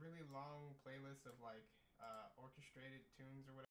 really long playlist of like orchestrated tunes or whatever.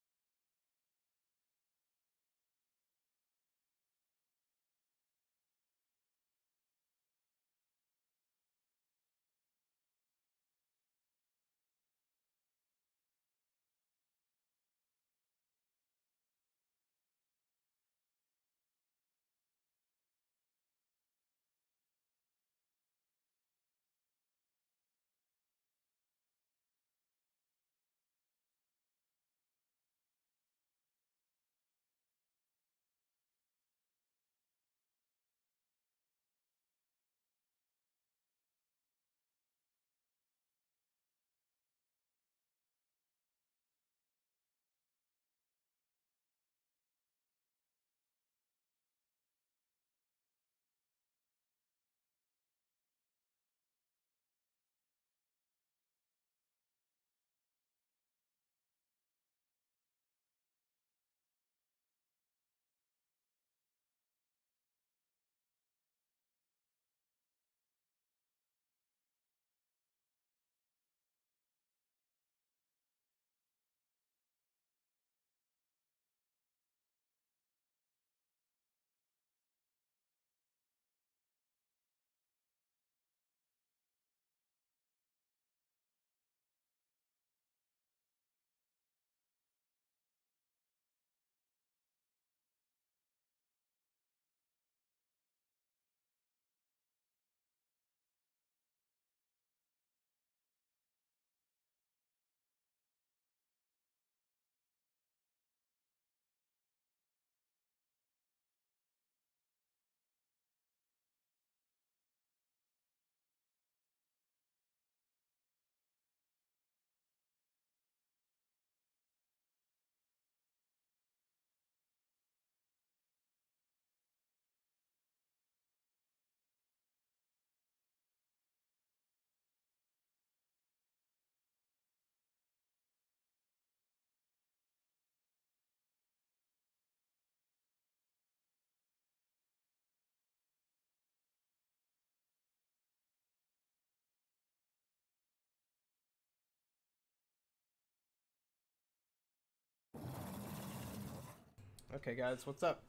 Okay, guys, what's up?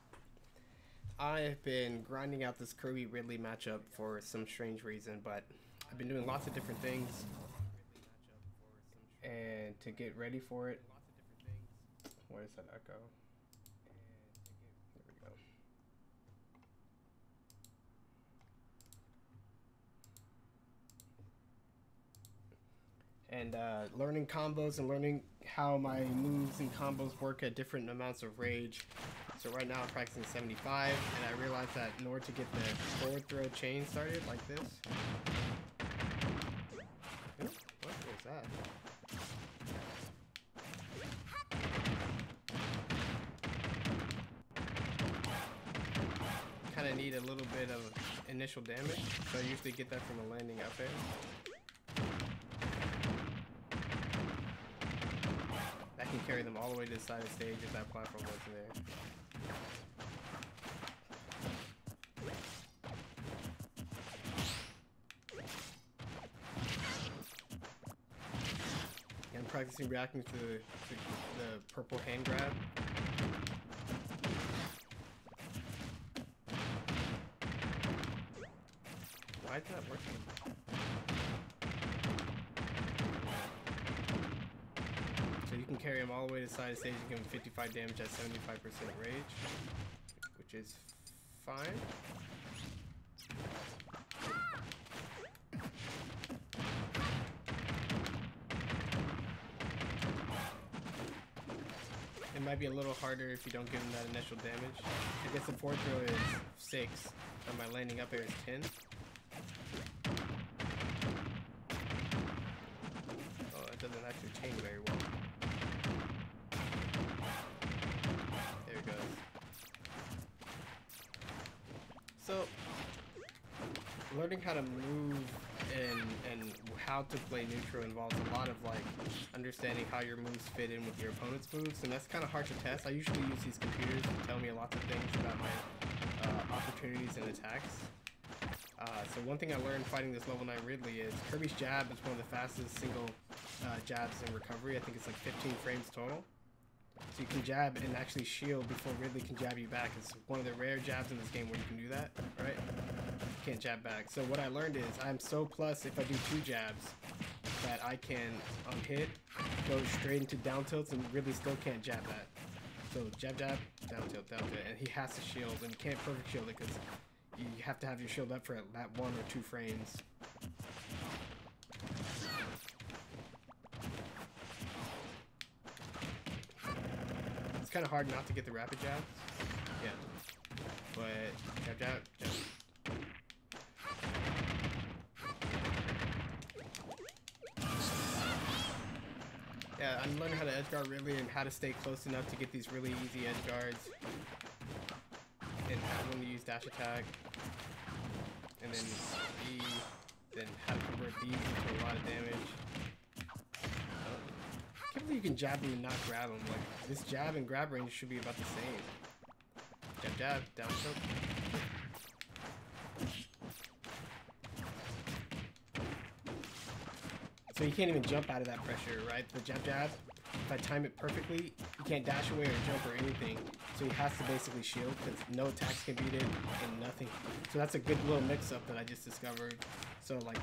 I have been grinding out this Kirby Ridley matchup for some strange reason, but I've been doing lots of different things, and to get ready for it, where is that echo? There we go. And learning combos and learning how my moves and combos work at different amounts of rage. So right now I'm practicing 75, and I realized that in order to get the forward throw chain started like this. Ooh, what was that? Kind of need a little bit of initial damage, so I usually get that from a landing up air. I can carry them all the way to the side of the stage if that platform wasn't there. I'm practicing reacting to the purple hand grab. Why is that working? So you can carry him all the way to the side of the stage and give him 55 damage at 75% rage, which is fine. It might be a little harder if you don't give him that initial damage. I guess the forward throw is 6, and my landing up air is 10. Oh, that doesn't actually chain very well. There it goes. So, learning how to move and how to play neutral involves a lot of like understanding how your moves fit in with your opponent's moves, and that's kind of hard to test. I usually use these computers to tell me lots of things about my opportunities and attacks. So one thing I learned fighting this level 9 Ridley is Kirby's jab is one of the fastest single jabs in recovery. I think it's like 15 frames total. So you can jab and actually shield before Ridley can jab you back. It's one of the rare jabs in this game where you can do that, right? You can't jab back. So what I learned is I'm so plus if I do 2 jabs that I can, on hit, go straight into down tilts and Ridley still can't jab that. So jab, jab, down tilt, and he has to shield, and you can't perfect shield it because you have to have your shield up for that 1 or 2 frames. It's kind of hard not to get the rapid jabs. Yeah. But jab, jab, jab. Yeah, I'm learning how to edge guard Ridley and how to stay close enough to get these really easy edge guards. And when to use dash attack. And then E, then how to convert these into a lot of damage. I can't believe you can jab him and not grab him. Like, this jab and grab range should be about the same. Jab, jab, down tilt. So you can't even jump out of that pressure, right? The jab, jab, if I time it perfectly, you can't dash away or jump or anything. So he has to basically shield because no attacks can beat it and nothing. So that's a good little mix-up that I just discovered. So like,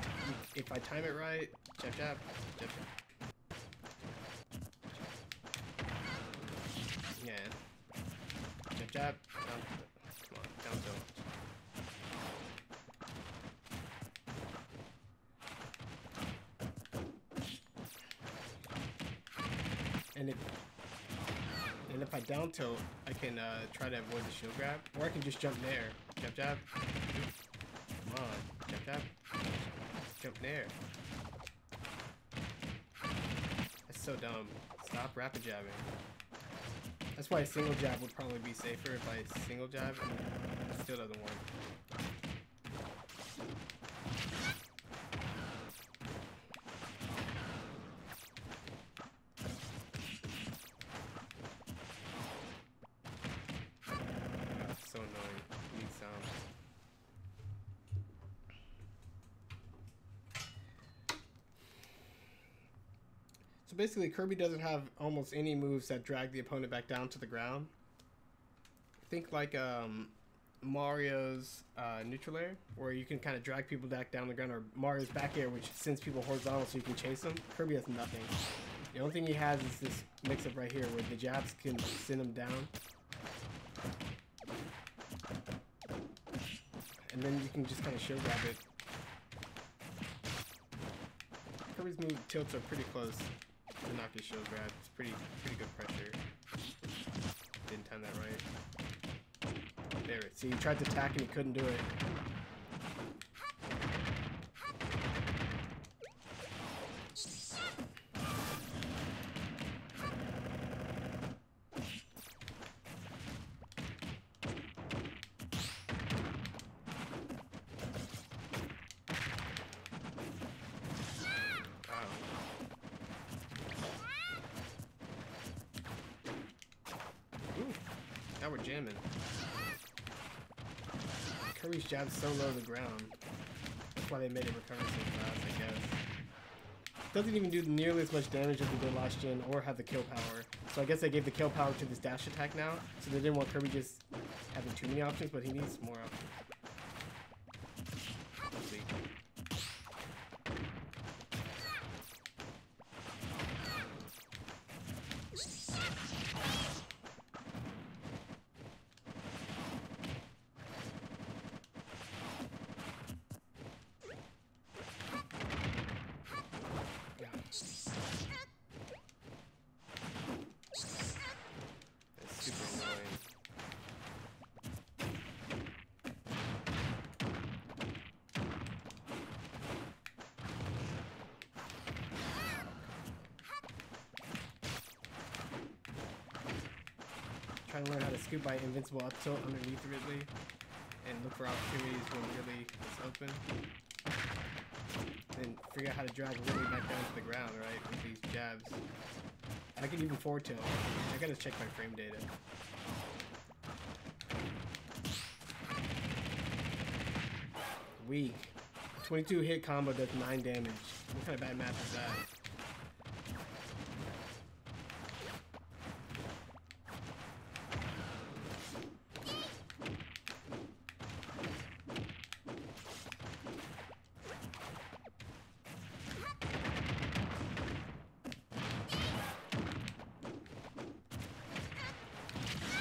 if I time it right, jab, jab, jab, jab. Yeah. Jab, jab, down, come on, down tilt. And if I down tilt, I can try to avoid the shield grab, or I can just jump nair. Jab, jab. Come on, jab, jab. Jump nair. That's so dumb. Stop rapid jabbing. That's why a single jab would probably be safer if I single jab and it still doesn't work. So annoying. Need sound. So basically, Kirby doesn't have almost any moves that drag the opponent back down to the ground. Think like Mario's neutral air, where you can kind of drag people back down the ground, or Mario's back air, which sends people horizontal so you can chase them. Kirby has nothing. The only thing he has is this mix-up right here, where the jabs can send him down. And then you can just kind of shield grab it. Kirby's move tilts are pretty close to not get shield grab. It's pretty good pressure. Didn't time that right. There it. See, he tried to attack and he couldn't do it. Now we're jamming. Kirby's jab's so low to the ground. That's why they made it recover so fast, I guess. Doesn't even do nearly as much damage as it did last gen or have the kill power. So I guess they gave the kill power to this dash attack now. So they didn't want Kirby just having too many options, but he needs more options. Let's see. Trying to learn how to scoop by invincible up tilt underneath Ridley and look for opportunities when Ridley is open. Then figure out how to drag Ridley back down to the ground, right, with these jabs. I can even forward tilt. I gotta check my frame data. weak. 22 hit combo does 9 damage. What kind of bad math is that?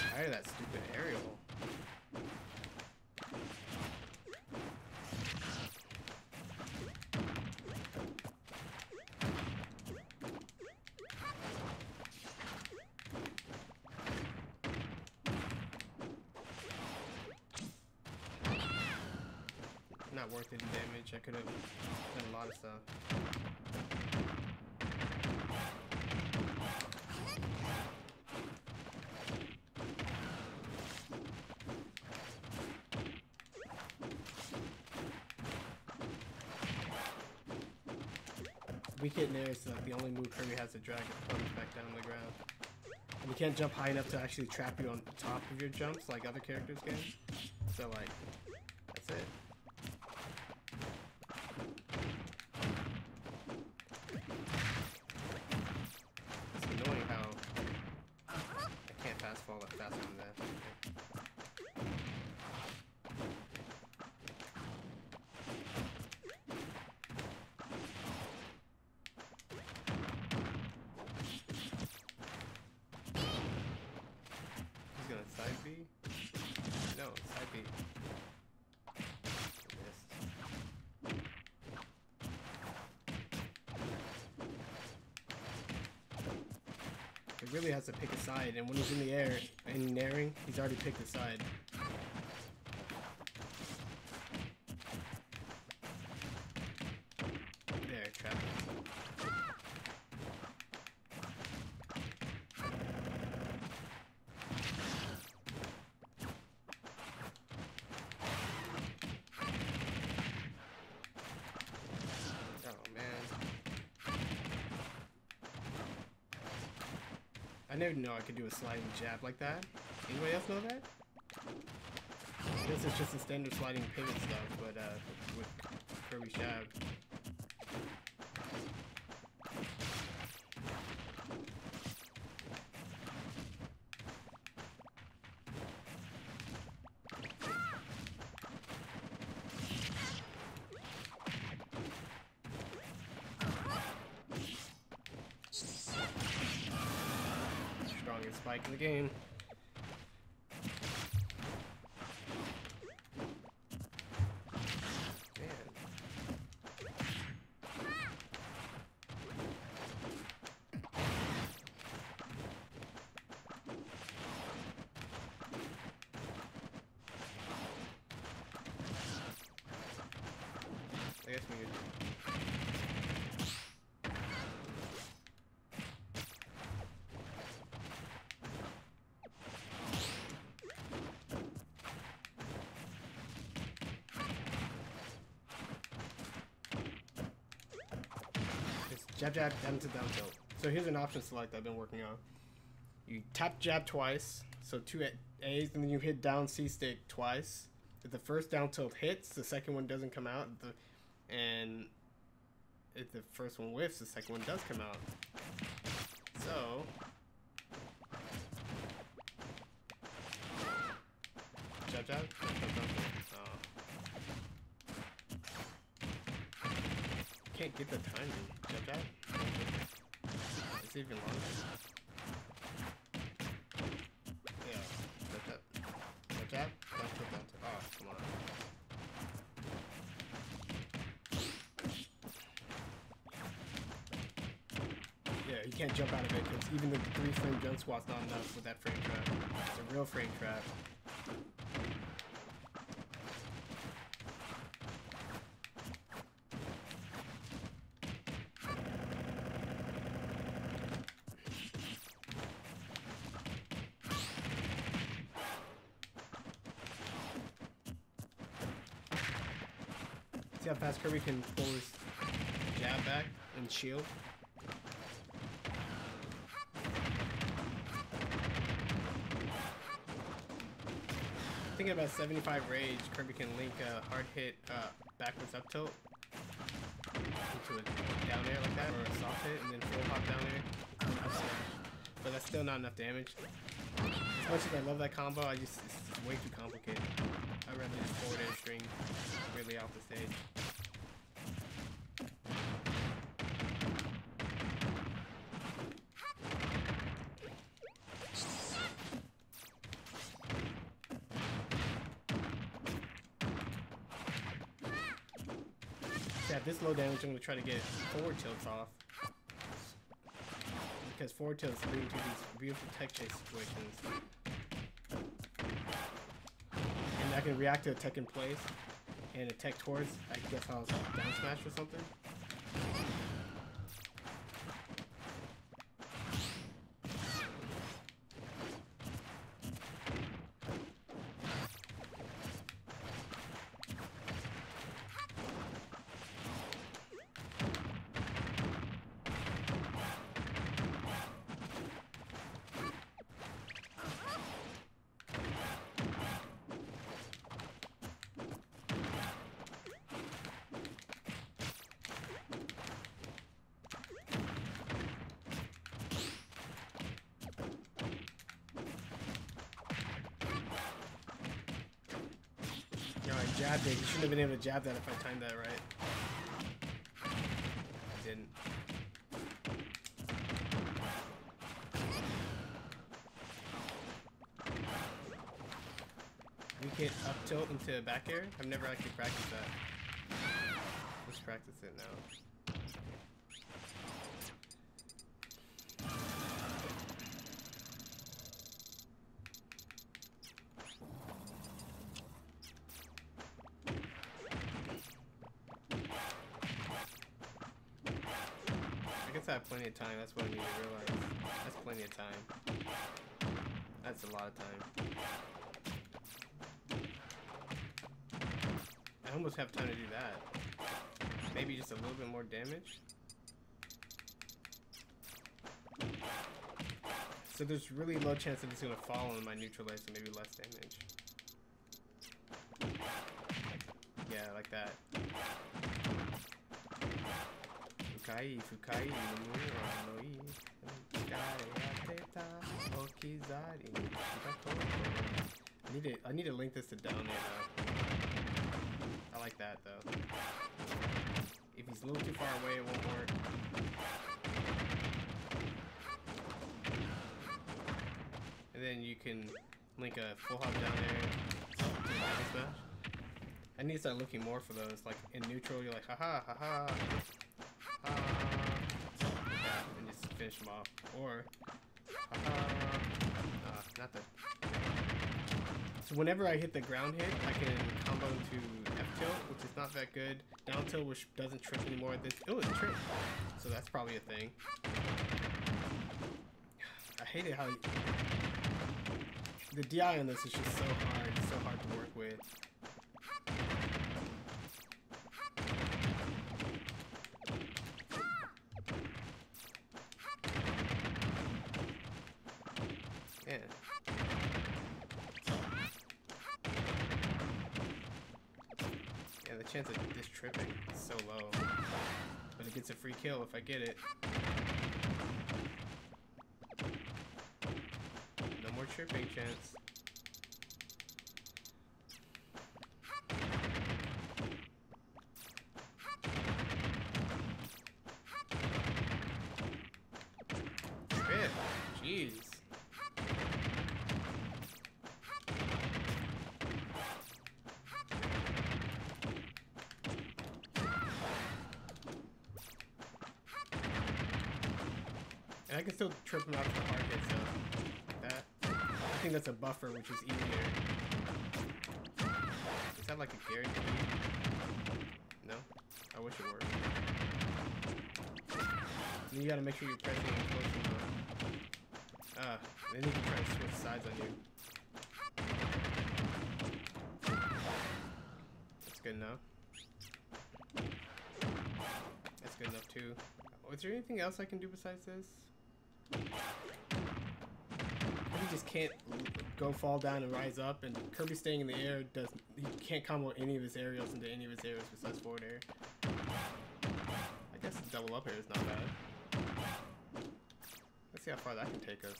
Tired of that stupid aerial. Not worth any damage. I could have done a lot of stuff. Weak hit in air is like the only move Kirby has to drag his opponents back down on the ground. And you can't jump high enough to actually trap you on top of your jumps like other characters can. So like, that's it. It's annoying how I can't fast fall that faster than that. He's gonna side B? No, side B. Missed. He really has to pick a side, and when he's in the air and nairing, he's already picked a side. There, trap. Oh man. I never know I could do a sliding jab like that. Anybody else know that? This is just a standard sliding pivot stuff, but with Kirby jab. Strongest spike in the game. I guess we could. Just jab jab down to down tilt. So here's an option select I've been working on. You tap jab twice, so 2 A's, and then you hit down C stick twice. If the first down tilt hits, the second one doesn't come out. And if the first one whiffs, the second one does come out. So jab jab. Can't get the timing. Jab jab. It's even longer. Yeah. Jab jab. Jab jab. Down tilt, down tilt. Oh, come on. Yeah, you can't jump out of it because even the 3-frame jump squat's not enough with that frame trap. It's a real frame trap. See how fast Kirby can pull his jab back and shield? Thinking about 75 rage, Kirby can link a hard hit backwards up tilt into a down air like that, or a soft hit, and then full hop down air. Up smash. But that's still not enough damage. As much as I love that combo, it's way too complicated. I'd rather just forward air string really off the stage. Yeah, at this low damage, I'm going to try to get forward tilts off. Because forward tilts lead to these beautiful tech chase situations. And I can react to a tech in place and a tech towards, I guess I'll down smash or something. I jabbed it. You shouldn't have been able to jab that if I timed that right. I didn't. We can up tilt into back air. I've never actually practiced that. Let's practice it now. I have plenty of time. That's what I need to realize. That's plenty of time. That's a lot of time. I almost have time to do that. Maybe just a little bit more damage. So there's really low chance that it's going to fall on my neutral layer, so maybe less damage. Yeah, like that. Fukai, fukai, no I need to link this to down there though. I like that though. If he's a little too far away, it won't work. And then you can link a full hop down there. Smash. I need to start looking more for those. Like in neutral, you're like haha, haha. Yeah, and just finish them off. Or, not that. So whenever I hit the ground hit, I can combo to F tilt, which is not that good. Down tilt, which doesn't trip anymore. Oh, it's trip. So that's probably a thing. I hate it how the DI on this is just so hard. It's so hard to work with. Yeah. Yeah, the chance of this tripping is so low. But it gets a free kill if I get it. No more tripping chance. Trip. Jeez. And I can still trip him out to the hard hit, so like that. I think that's a buffer, which is easier. Is that like a guarantee? No? I wish it worked. And you gotta make sure you're pressing it close enough. Then you can try to switch sides on you. That's good enough. That's good enough too. Is there anything else I can do besides this? I just can't go fall down and rise up, and Kirby staying in the air he can't combo any of his aerials into any of his aerials besides forward air. I guess the double up air is not bad. Let's see how far that can take us.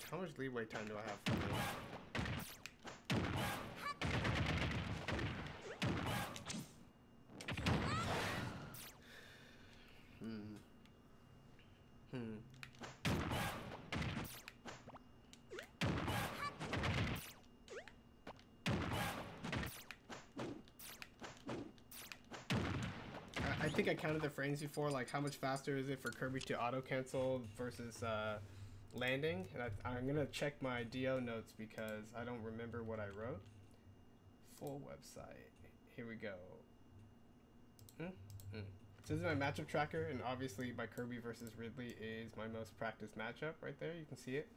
How much leeway time do I have for this? I think I counted the frames before, like how much faster is it for Kirby to auto cancel versus landing, and I'm gonna check my DO notes because I don't remember what I wrote. Full website. Here we go. So this is my matchup tracker, and obviously my Kirby versus Ridley is my most practiced matchup right there. You can see it.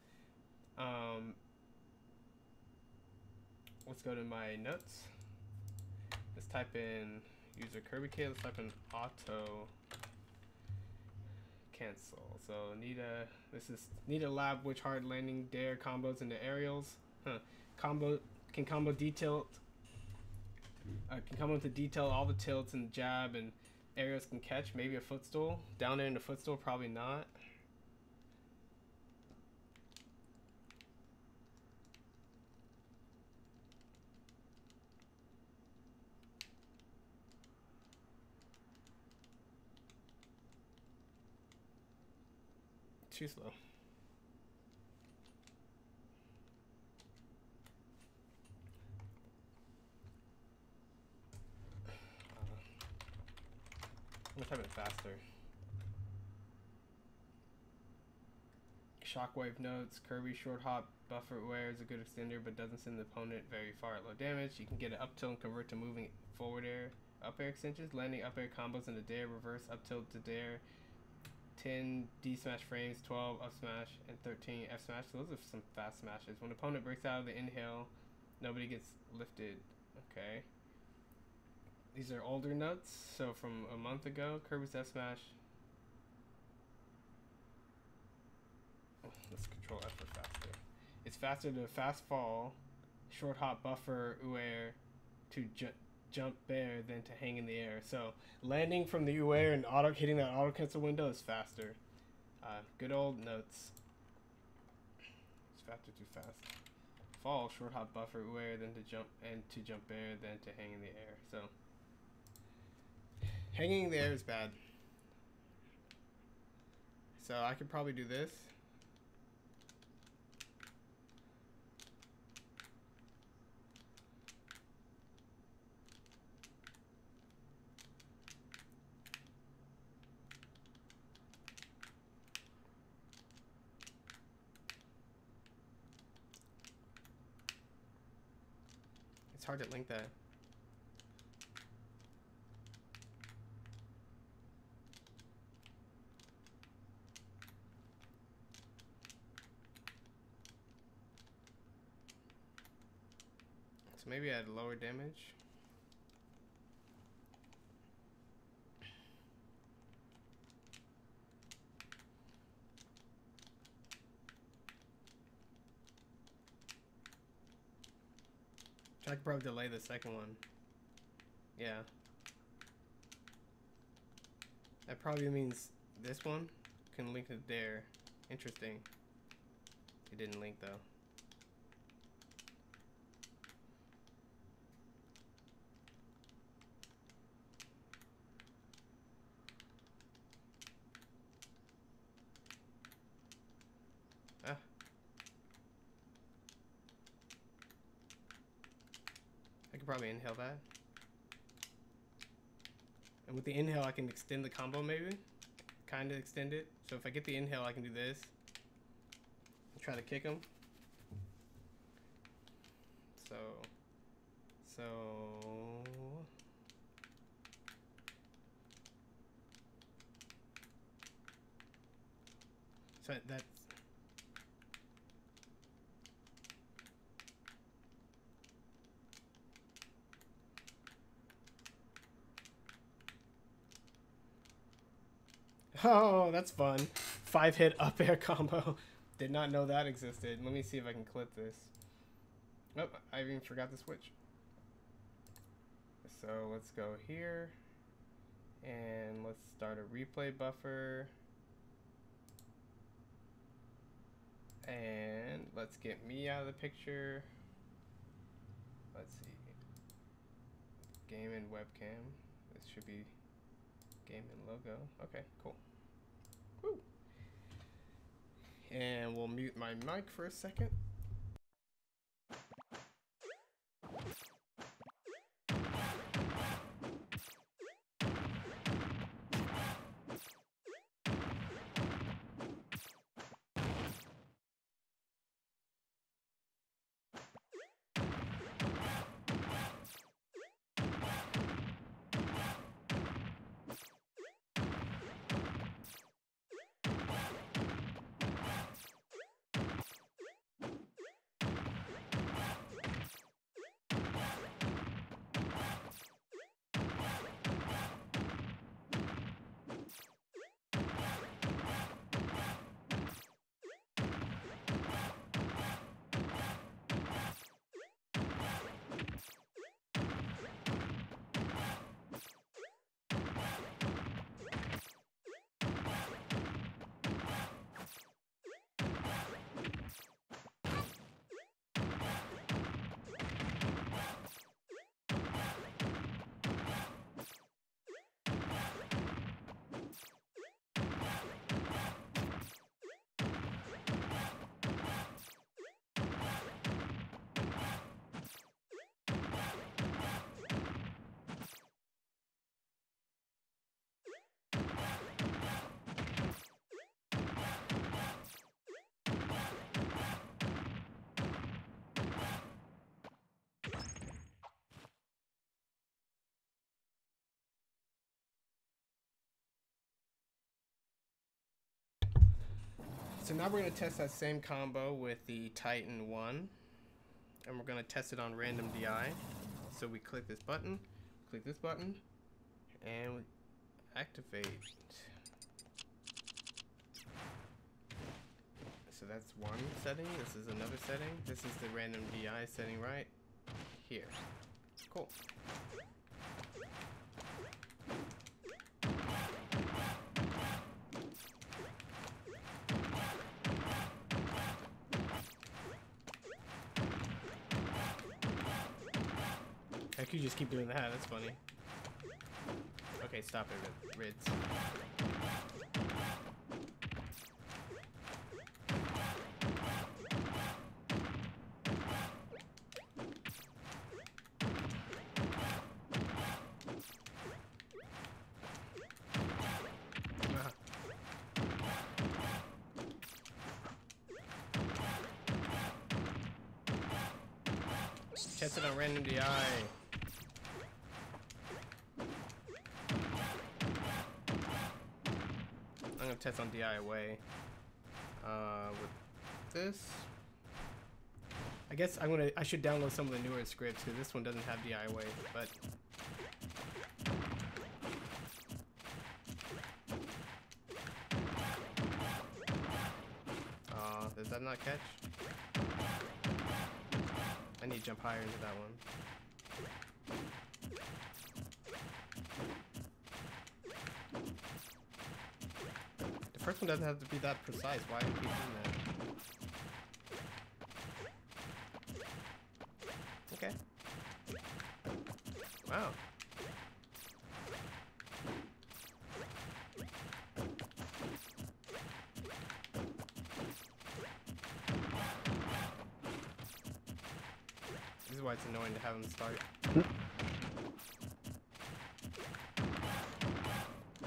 Let's go to my notes. Let's type in user Kirby K. Let's type in auto cancel. So need a lab which hard landing dare combos into aerials. Can combo detailed. Can combo into detail all the tilts and jab and aerials can catch. Maybe a footstool. Down there in the footstool, probably not. Too slow. I'm gonna type it faster. Shockwave notes. Kirby short hop buffer aware is a good extender, but doesn't send the opponent very far at low damage. You can get an up tilt and convert to moving forward air, up air extensions, landing up air combos into dare, reverse up tilt to dare. 10 D smash frames, 12 up smash, and 13 F smash. So those are some fast smashes. When the opponent breaks out of the inhale, nobody gets lifted. Okay. These are older notes, so from a month ago, Kirby's F smash. Let's control F for faster. It's faster to fast fall, short hop buffer air to jump bear than to hang in the air. So landing from the air and hitting that auto cancel window is faster. Good old notes. It's faster too fast. Fall, short hop buffer air than to jump bear than to hang in the air. So hanging in the air is bad. So I could probably do this. It's hard to link that. So maybe add lower damage. I could probably delay the second one. Yeah. That probably means this one can link to there. Interesting. It didn't link though. Ah. I could probably inhale that. And with the inhale, I can extend the combo maybe. Kind of extend it. So if I get the inhale, I can do this. And try to kick him. So that's... Oh, that's fun. 5-hit up air combo. Did not know that existed. Let me see if I can clip this. Oh, I even forgot to switch. So let's go here. And let's start a replay buffer. And let's get me out of the picture. Let's see. Game and webcam. This should be game and logo. Okay, cool. Woo. And we'll mute my mic for a second. So now we're going to test that same combo with the Titan 1. And we're going to test it on random DI. So we click this button, and we activate. So that's one setting. This is another setting. This is the random DI setting right here. Cool. I could just keep doing that. That's funny. Okay, stop it, Rids. Test it on random DI. I'm gonna test on DI away. With this, I guess I should download some of the newer scripts because this one doesn't have DI away. But does that not catch? I need to jump higher into that one. The first one doesn't have to be that precise. Why do you keep doing that? Okay. Wow. This is why it's annoying to have them start.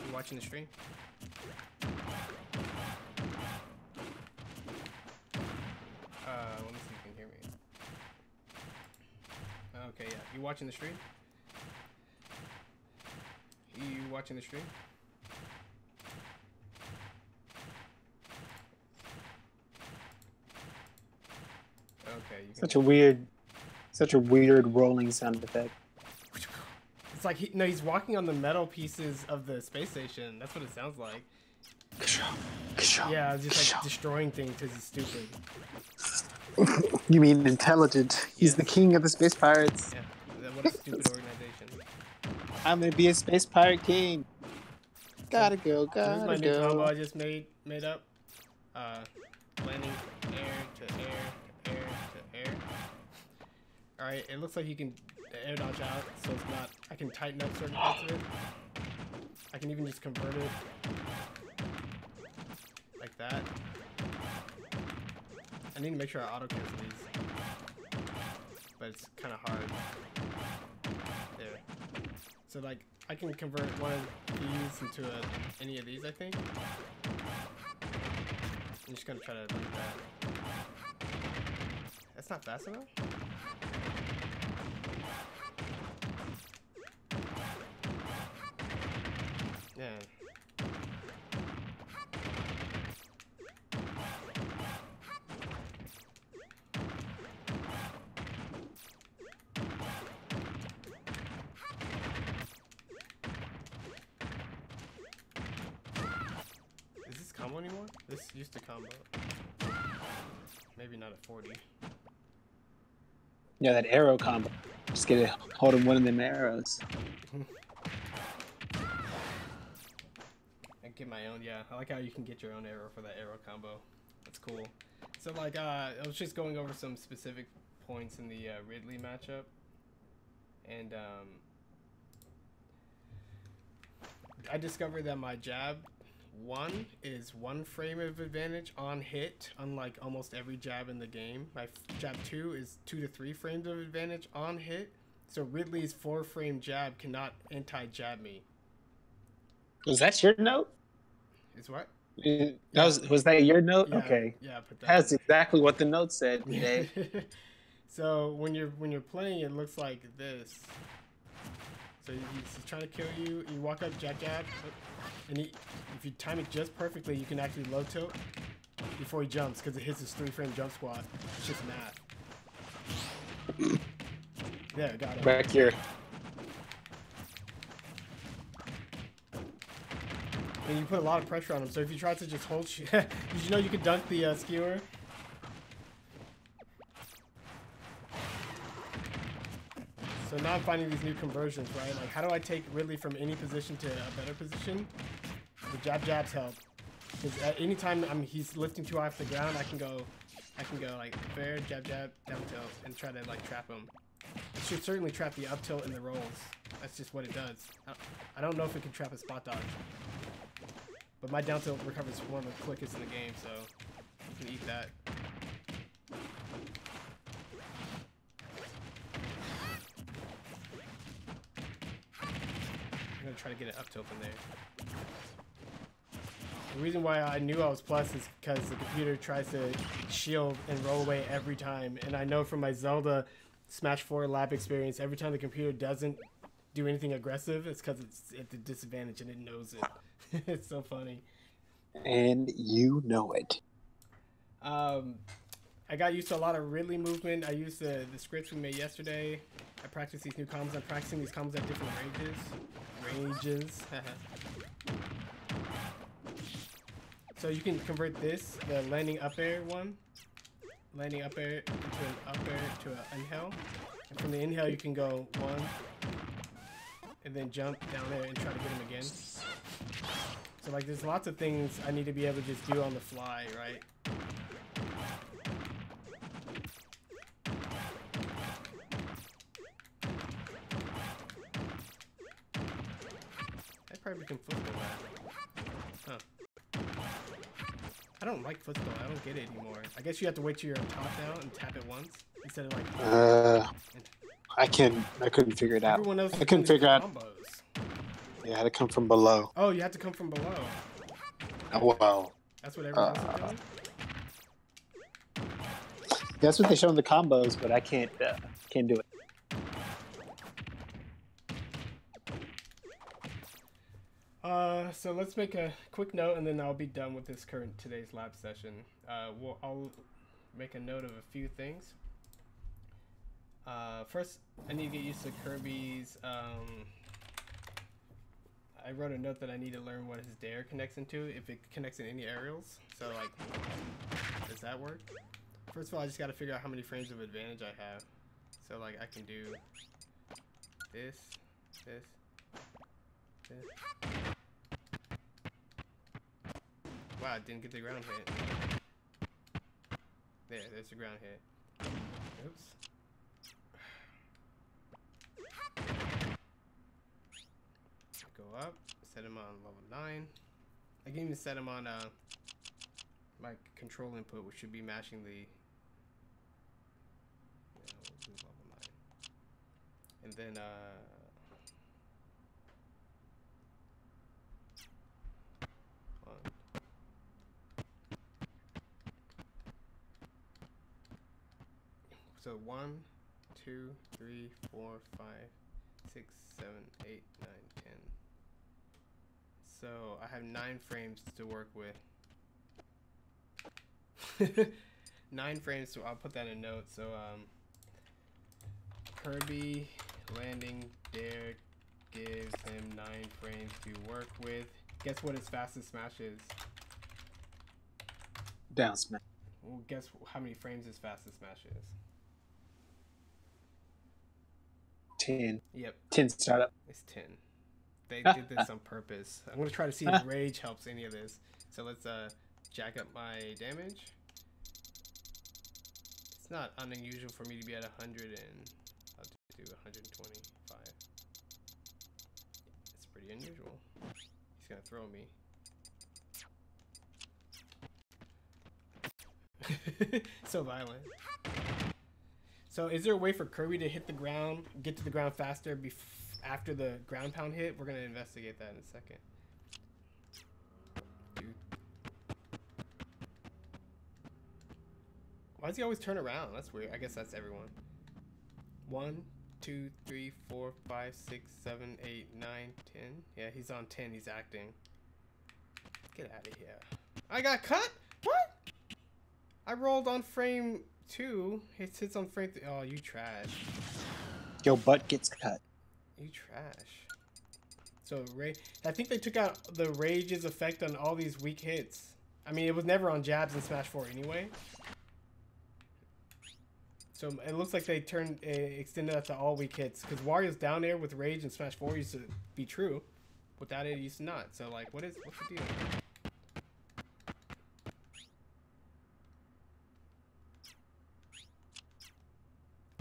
You watching the stream? Let me see if you can hear me. Okay, yeah. You watching the stream? You watching the stream? Okay. You can Such a weird rolling sound effect. It's like he's walking on the metal pieces of the space station. That's what it sounds like. Yeah, just like destroying things because he's stupid. You mean intelligent? He's the king of the space pirates. Yeah, what a stupid organization. I'm gonna be a space pirate king. Gotta go, So this is my gotta new combo go. I just made up. Landing air to air to air to air. Alright, it looks like you can air dodge out, so it's not. I can tighten up certain parts of it. I can even just convert it like that. I need to make sure I auto cancel these, but it's kind of hard. There. So like, I can convert one of these into any of these, I think. I'm just gonna try to do that. That's not fast enough? Yeah. Is this combo anymore? This used to combo. Maybe not at 40. Yeah, that arrow combo. Just get it, hold him one of them arrows. I get my own, yeah. I like how you can get your own arrow for that arrow combo. That's cool. So like, I was just going over some specific points in the Ridley matchup. And I discovered that my jab 1 is 1 frame of advantage on hit, unlike almost every jab in the game. My jab 2 is 2 to 3 frames of advantage on hit. So Ridley's 4-frame jab cannot anti-jab me. Was that your note? Is what? Was that your note? Yeah, okay. Yeah, put that. That's exactly what the note said today. So when you're playing, it looks like this. So he's trying to kill you. You walk up, jab, and if you time it just perfectly, you can actually low tilt before he jumps because it hits his 3-frame jump squat. It's just math. Yeah, got it. Back here. And you put a lot of pressure on him. So if you try to just hold, did you know you could dunk the skewer? So now I'm finding these new conversions, right? Like, how do I take Ridley from any position to a better position? The jabs help. Because at any time he's lifting too high off the ground, I can go like fair, jab, down tilt, and try to like trap him. It should certainly trap the up tilt and the rolls. That's just what it does. I don't know if it can trap a spot dodge. But my down tilt recovery is one of the quickest in the game, so you can eat that. I'm gonna try to get an up tilt in there. The reason why I knew I was plus is because the computer tries to shield and roll away every time, and I know from my Zelda Smash 4 lab experience, every time the computer doesn't do anything aggressive, it's because it's at the disadvantage and it knows it. It's so funny. And you know it. I got used to a lot of Ridley movement. I used the scripts we made yesterday. I practiced these new combos. I'm practicing these combos at different ranges. So you can convert this, the landing up air one, landing up air into an up air to an inhale. And from the inhale, you can go 1, and then jump down there and try to get him again. So like, there's lots of things I need to be able to just do on the fly, right? I probably can football that. Huh. I don't like football. I don't get it anymore. I guess you have to wait till you're on top now and tap it once instead of like. I couldn't figure it out. Everyone else I couldn't figure out. Combos. Yeah, I had to come from below. Oh, you have to come from below. Oh, wow. That's what everyone else is doing? That's what they show in the combos, but I can't do it. So let's make a quick note, and then I'll be done with this today's lab session. I'll make a note of a few things. First, I need to get used to Kirby's. I wrote a note that I need to learn what his dare connects into, if it connects in any aerials. So like, does that work? First of all, I just got to figure out how many frames of advantage I have. So like, I can do this, this, this. Wow, I didn't get the ground hit. There's the ground hit. Oops. Go up, set him on level 9. I can even set him on my control input, which should be matching the. Yeah, we'll do level 9. And then so 1, 2, 3, 4, 5, 6, 7, 8, 9, 10. So I have 9 frames to work with. 9 frames, so I'll put that in a note. So Kirby landing dare gives him 9 frames to work with. Guess what his fastest smash is? Down smash. Well, guess how many frames his fastest smash is? 10. Yep. 10 startup. It's 10. They did this on purpose. I'm gonna try to see if rage helps any of this. So let's jack up my damage. It's not unusual for me to be at 100, and I'll do 125. It's pretty unusual. He's gonna throw me. So violent. So is there a way for Kirby to hit the ground, get to the ground faster after the ground pound hit? We're gonna investigate that in a second. Dude. Why does he always turn around? That's weird. I guess that's everyone. 1, 2, 3, 4, 5, 6, 7, 8, 9, 10. Yeah, he's on 10. He's acting. Get out of here. I got cut? What? I rolled on frame 2. It sits on frame 3. Oh, you trash. Your butt gets cut. You trash. So I think they took out the rage's effect on all these weak hits. I mean, it was never on jabs in Smash 4 anyway. So it looks like they extended that to all weak hits. Because Wario's down there with rage in Smash 4 used to be true. Without it, it used to not. So like, what's the deal?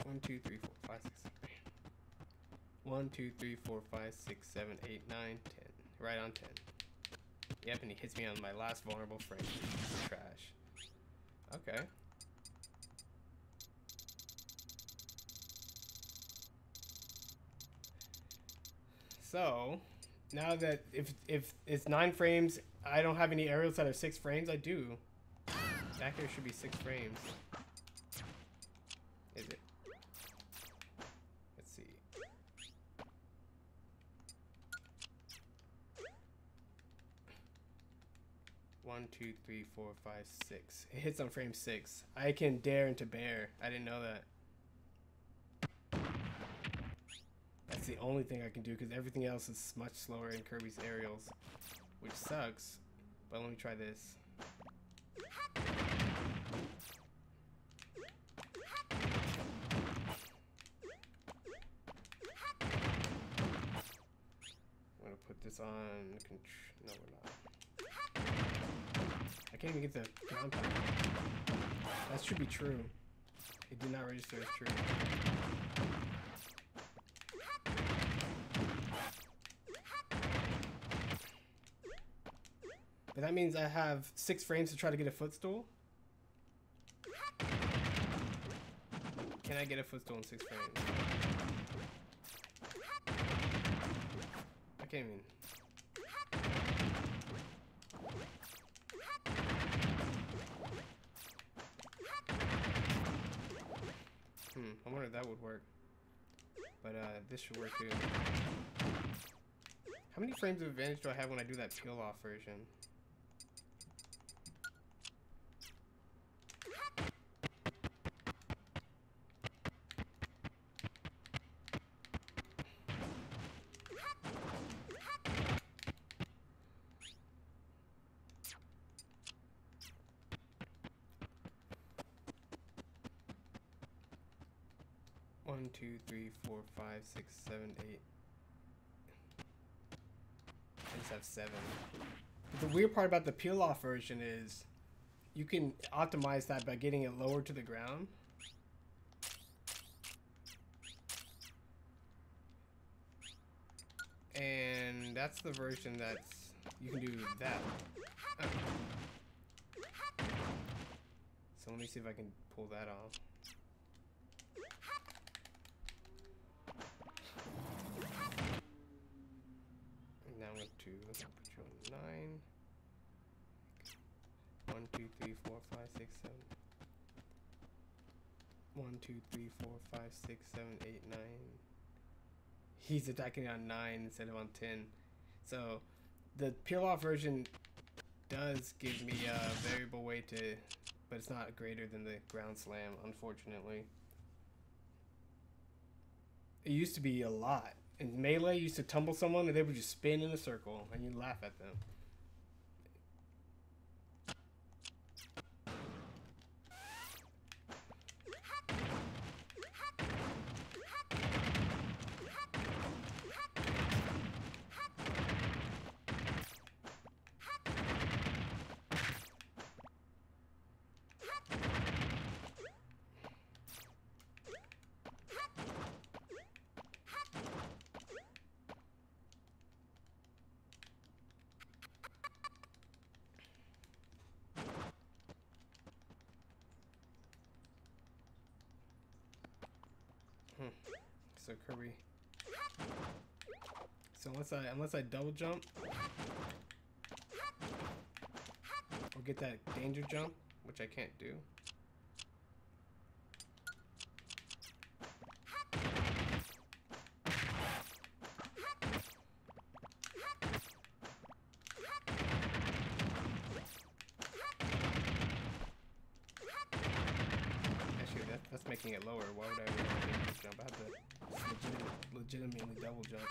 1, 2, 3, 4, 5, 6, 7, 8. 1, 2, 3, 4, 5, 6, 7, 8, 9, 10. Right on 10. Yep, and he hits me on my last vulnerable frame. Trash. Okay. So, now that if it's 9 frames, I don't have any aerials that are 6 frames, I do. Back there should be 6 frames. Is it? Let's see. One, 2, 3, 4, 5, 6. It hits on frame 6. I can dare into bear. I didn't know that. That's the only thing I can do because everything else is much slower in Kirby's aerials, which sucks. But let me try this. I'm gonna put this on. No, we're not. I can't even get the ground pound. That should be true. It did not register as true. But that means I have 6 frames to try to get a footstool. Can I get a footstool in 6 frames? I can't even. I wonder if that would work. But this should work too. How many frames of advantage do I have when I do that peel off version? 1, 2, 3, 4, 5, 6, 7, 8. I just have 7. But the weird part about the peel-off version is you can optimize that by getting it lower to the ground. And that's the version that's you can do that. Oh. So let me see if I can pull that off. And now I'm going to put you on 9. 1, 2, 3, 4, 5, 6, 7. 1, 2, 3, 4, 5, 6, 7, 8, 9. He's attacking on 9 instead of on 10. So the peel off version does give me a variable way to, but it's not greater than the ground slam, unfortunately. It used to be a lot. In Melee, you used to tumble someone and they would just spin in a circle and you'd laugh at them. So Kirby. So unless I double jump or get that danger jump, which I can't do. Actually, that's making it lower. Why would I really danger jump? I have to legitimately double jump.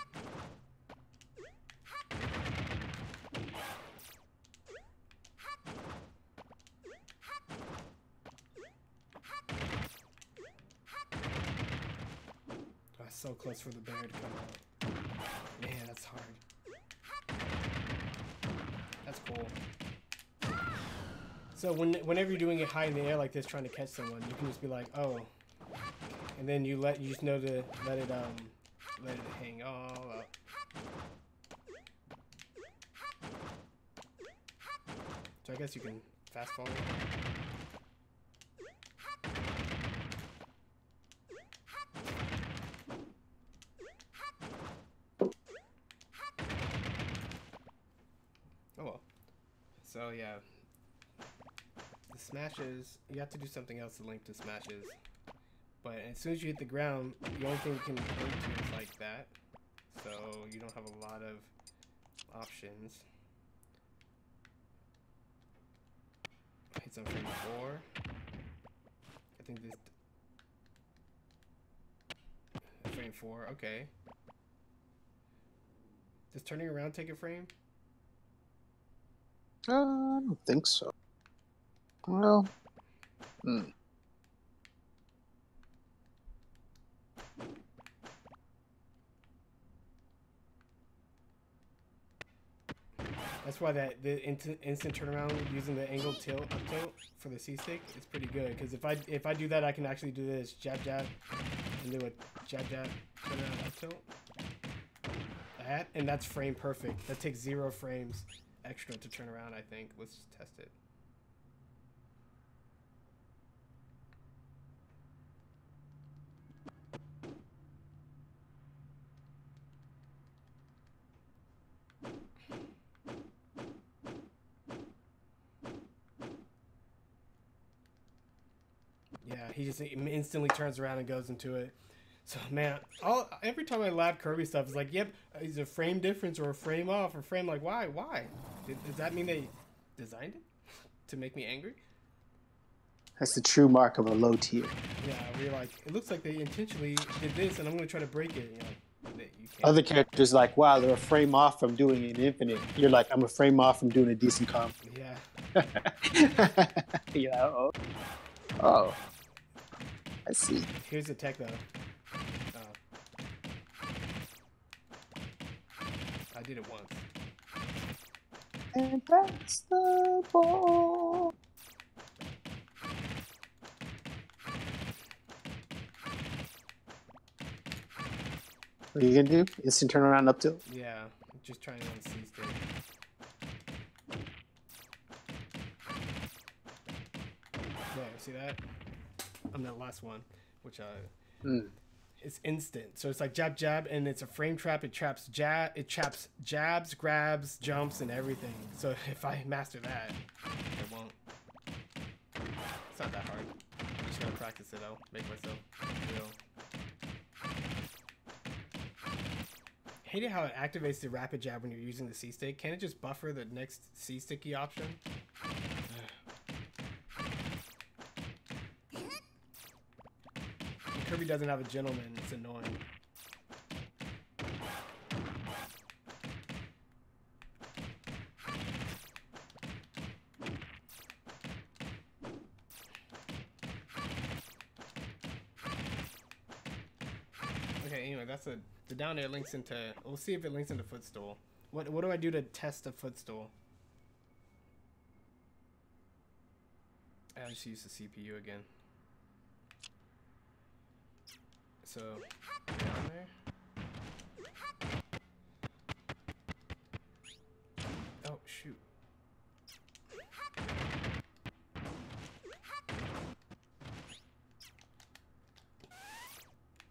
Oh, it's so close for the bear to come out. Man, that's hard. That's cool. So whenever you're doing it high in the air like this, trying to catch someone, you can just be like, oh, and then you just know to let it hang all up. So I guess you can fast forward. Oh well. So yeah. The smashes, you have to do something else to link to smashes. But as soon as you hit the ground, the only thing you can link to is like that. So you don't have a lot of options. Hit some frame 4. I think this frame 4, okay. Does turning around take a frame? I don't think so. Well, That's why the instant turnaround using the angle up tilt for the C stick is pretty good. Because if I do that, I can actually do this jab jab and do a jab jab turnaround up tilt. That and that's frame perfect. That takes 0 frames extra to turn around. I think. Let's just test it. Yeah, he just instantly turns around and goes into it. So man, every time I lab Kirby stuff, it's like, yep, is a frame difference or a frame off or frame like why? Does that mean they designed it to make me angry? That's the true mark of a low tier. Yeah, we're like, it looks like they intentionally did this, and I'm gonna try to break it. You can't. Other characters like, wow, they're a frame off from doing an infinite. You're like, I'm a frame off from doing a decent comp. Yeah. Yeah. Oh, I see. Here's the tech though. I did it once. And that's the ball. What are you gonna do? Instant turnaround up tilt? Yeah, just trying on C stick. There, see that? On that last one, which it's instant. So it's like jab jab, and it's a frame trap. It traps jabs, grabs, jumps, and everything. So if I master that, it won't. It's not that hard. I'm just gonna practice it out, make myself real. Hate it how it activates the rapid jab when you're using the C stick. Can't it just buffer the next C sticky option? Kirby doesn't have a gentleman. It's annoying. Okay, anyway, that's the down air links into. We'll see if it links into footstool. What do I do to test a footstool? I just use the CPU again. So down there. Oh shoot.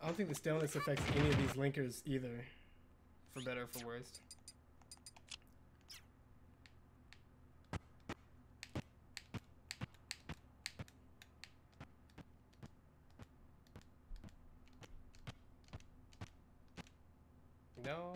I don't think the staleness affects any of these linkers either, for better or for worse. No.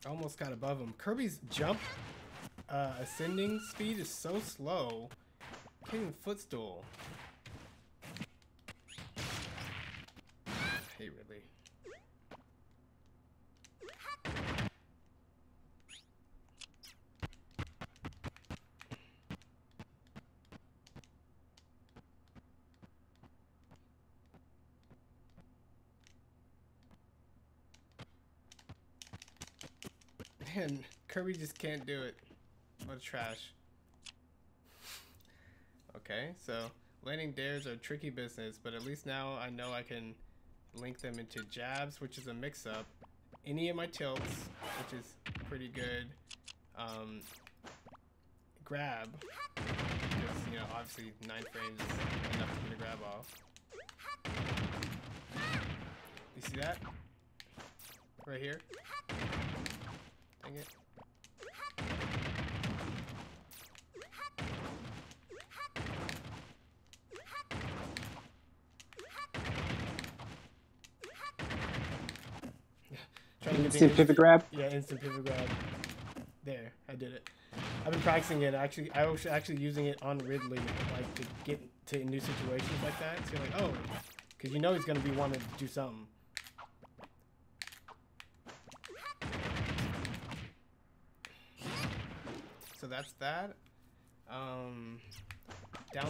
Almost got above him. Kirby's jump ascending speed is so slow. Can't even footstool. Hey, Ridley. Man, Kirby just can't do it. What trash. Okay, so landing dares are tricky business, but at least now I know I can link them into jabs, which is a mix-up, any of my tilts, which is pretty good, grab, because, you know, obviously 9 frames is enough for me to grab off. You see that? Right here? Dang it. Instant pivot grab? Yeah, instant pivot grab. There, I did it. I've been practicing it. I was actually using it on Ridley, like to get to new situations like that. So you're like, oh, because you know he's gonna be wanting to do something. So that's that. Down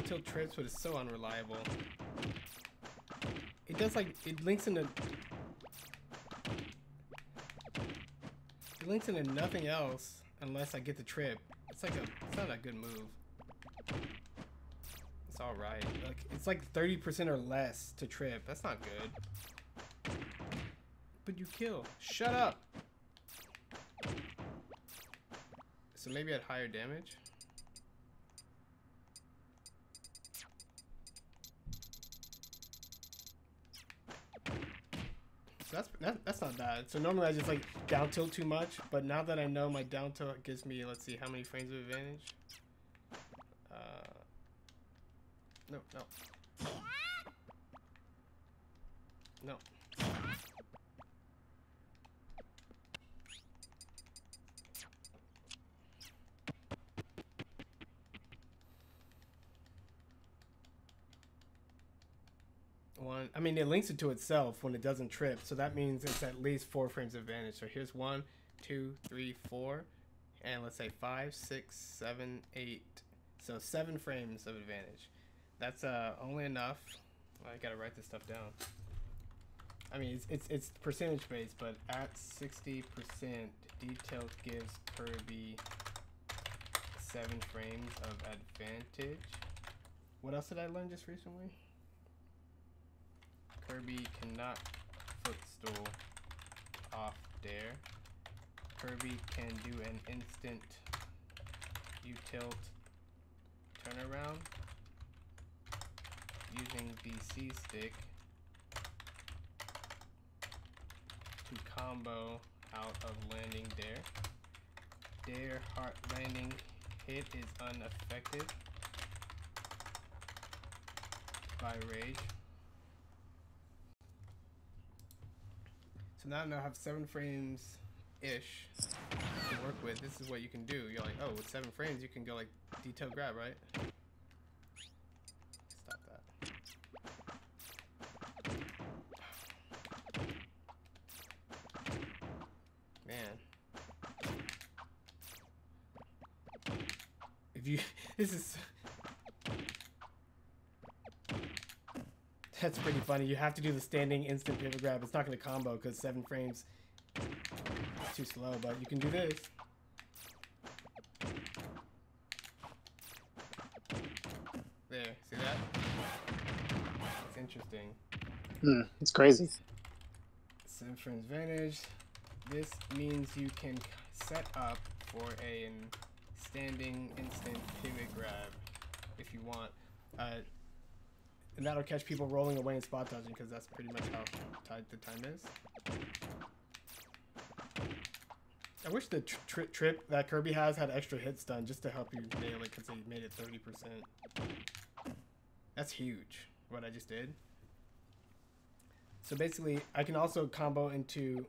tilt trips, but it's so unreliable. It does like it links into nothing else unless I get the trip. It's not a good move. It's all right. Like it's like 30% or less to trip. That's not good. But you kill. Shut up. So maybe at higher damage. So that's not bad. So normally I just like down tilt too much, but now that I know my down tilt gives me, let's see how many frames of advantage. No. No. One, I mean, it links it to itself when it doesn't trip, so that means it's at least 4 frames of advantage. So here's 1, 2, 3, 4, and let's say 5, 6, 7, 8. So 7 frames of advantage. That's only enough. I gotta write this stuff down. I mean, it's percentage based, but at 60%, detail gives Kirby 7 frames of advantage. What else did I learn just recently? Kirby cannot footstool off dare. Kirby can do an instant U-tilt turnaround using the C-stick to combo out of landing dare. Dare hard landing hit is unaffected by rage. So now I have 7 frames ish to work with. This is what you can do. You're like, oh, with 7 frames you can go like detail grab, right? Stop that. Man. If you this is that's pretty funny. You have to do the standing instant pivot grab. It's not going to combo because 7 frames is too slow, but you can do this. There, see that? It's interesting. It's crazy. 7 frames advantage. This means you can set up for a standing instant pivot grab if you want. And that'll catch people rolling away and spot dodging because that's pretty much how tight the time is. I wish the trip that Kirby has had extra hit stun just to help you nail it because they made it 30%. That's huge, what I just did. So basically, I can also combo into...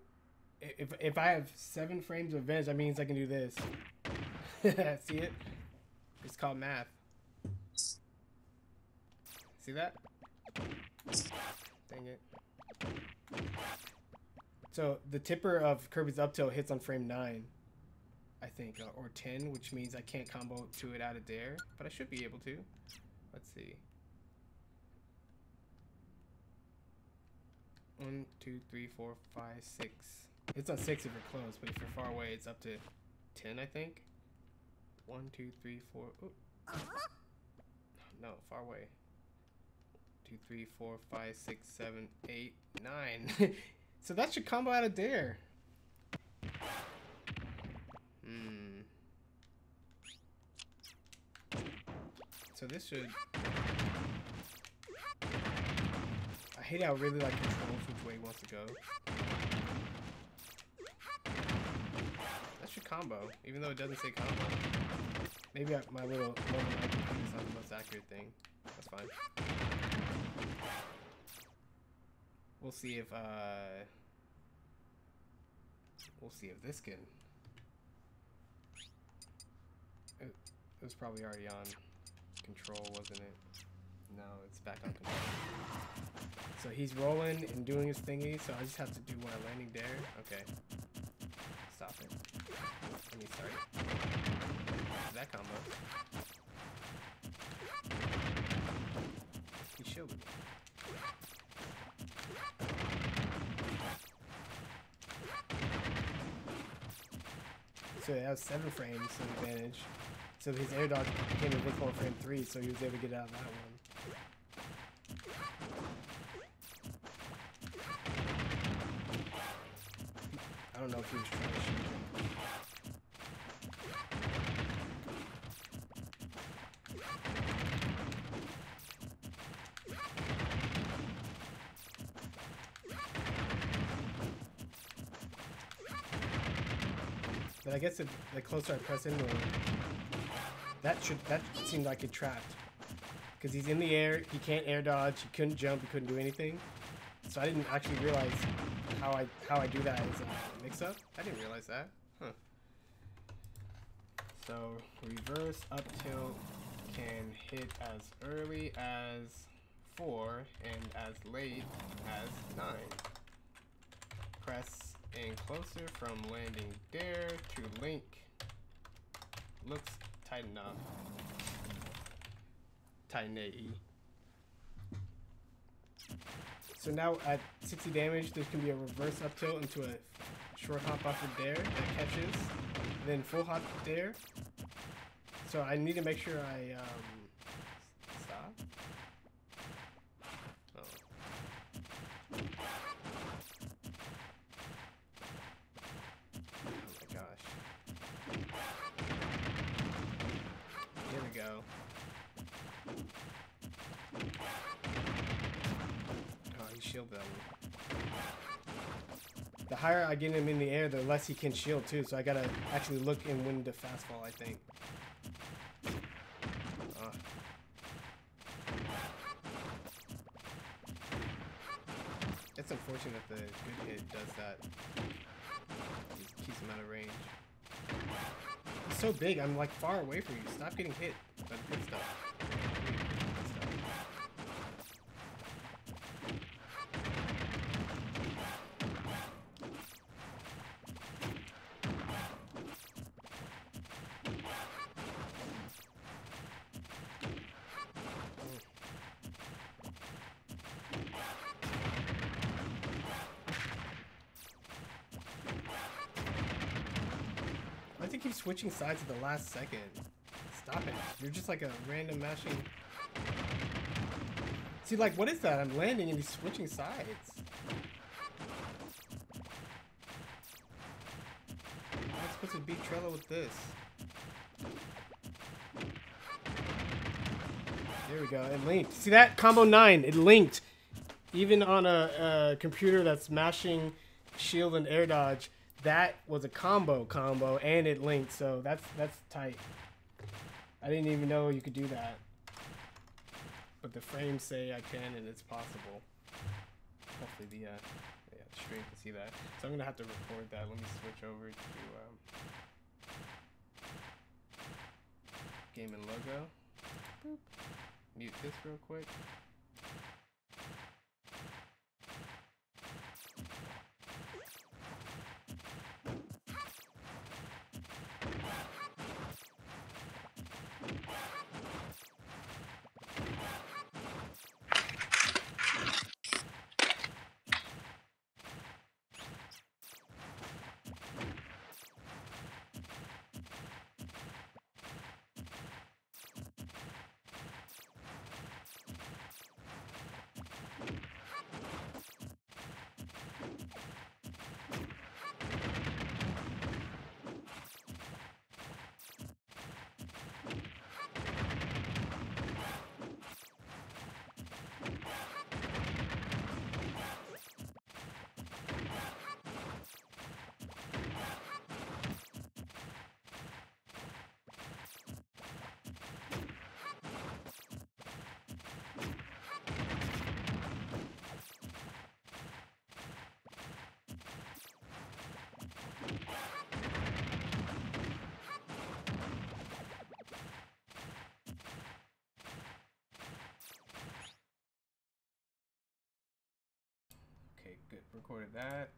If I have 7 frames of advantage, that means I can do this. See it? It's called math. See that? Dang it. So the tipper of Kirby's up tilt hits on frame 9, I think, or 10, which means I can't combo to it out of dare, but I should be able to. Let's see. 1, 2, 3, 4, 5, 6. It's on 6 if you're close, but if you're far away, it's up to 10, I think. 1, 2, 3, 4. Ooh. No, far away. 2, 3, 4, 5, 6, 7, 8, 9. So that should combo out of dare. So this should... I hate how it really like controls which way he wants to go. That should combo, even though it doesn't say combo. Maybe my little moment I can focus on the most accurate thing. That's fine. We'll see if this can... It was probably already on control, wasn't it? No, it's back on control. So he's rolling and doing his thingy, so I just have to do my landing dare. Okay. Stop it. Let me start it. That combo. He shielded me. So it has 7 frames of advantage. So his air dodge became invincible on frame 3, so he was able to get out of that one. I don't know if he was trying to shoot him. But I guess if the closer I press in, that seemed like it trapped. Because he's in the air, he can't air dodge, he couldn't jump, he couldn't do anything. So I didn't actually realize how I do that as a mix-up. I didn't realize that. Huh. So reverse up tilt can hit as early as 4 and as late as 9. Press in closer from landing dare to link. Looks tight enough. Tighten AE. So now at 60 damage, there can be a reverse up tilt into a short hop off of dare that catches, then full hop dare. So I need to make sure I stop. Oh. Oh my gosh. Here we go. Oh, he shielded them. The higher I get him in the air, the less he can shield too. So I gotta actually look and win the fastball, I think. It's unfortunate that the good hit does that. It keeps him out of range. It's so big, I'm like far away from you. Stop getting hit by the good stuff. I think he's switching sides at the last second. Stop it. You're just like a random mashing. See, like, what is that? I'm landing and he's switching sides. I'm supposed to beat Trello with this. There we go. It linked. See that? Combo 9. It linked. Even on a computer that's mashing shield and air dodge. That was a combo and it linked, so that's tight. I didn't even know you could do that. But the frames say I can and it's possible. Hopefully the stream can see that. So I'm gonna have to record that. Let me switch over to game and logo. Boop. Mute this real quick. Okay, good. Recorded that.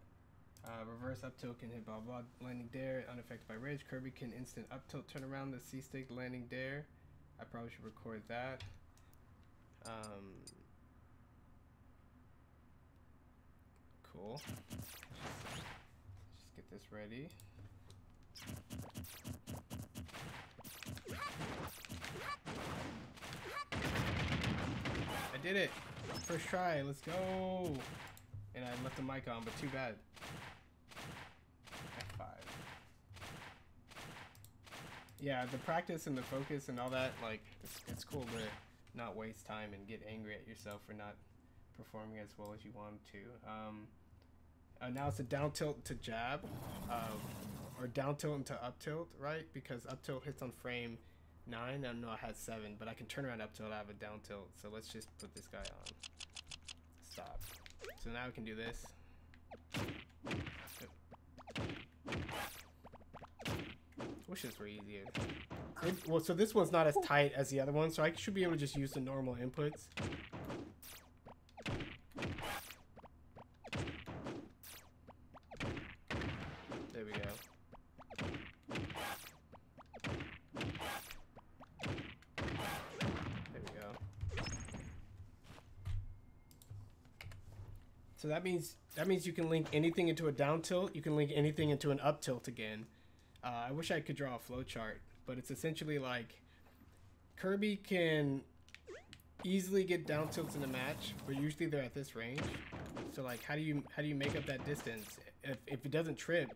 Reverse up tilt can hit blah blah. Landing dare, unaffected by rage. Kirby can instant up tilt turn around the C stick landing dare. I probably should record that. Cool. Just get this ready. I did it! First try, let's go! And I left the mic on, but too bad. F5. Yeah, the practice and the focus and all that, like, it's cool to not waste time and get angry at yourself for not performing as well as you want to. Now it's a down tilt to jab, or down tilt into up tilt, right? Because up tilt hits on frame 9. I know I had 7, but I can turn around up tilt. I have a down tilt, so let's just put this guy on. Stop. So now we can do this. Wish this were easier. Well, so this one's not as tight as the other one, so I should be able to just use the normal inputs. So that means you can link anything into a down tilt. You can link anything into an up tilt again. I wish I could draw a flow chart, but it's essentially like Kirby can easily get down tilts in a match, but usually they're at this range. So like, how do you make up that distance? If it doesn't trip,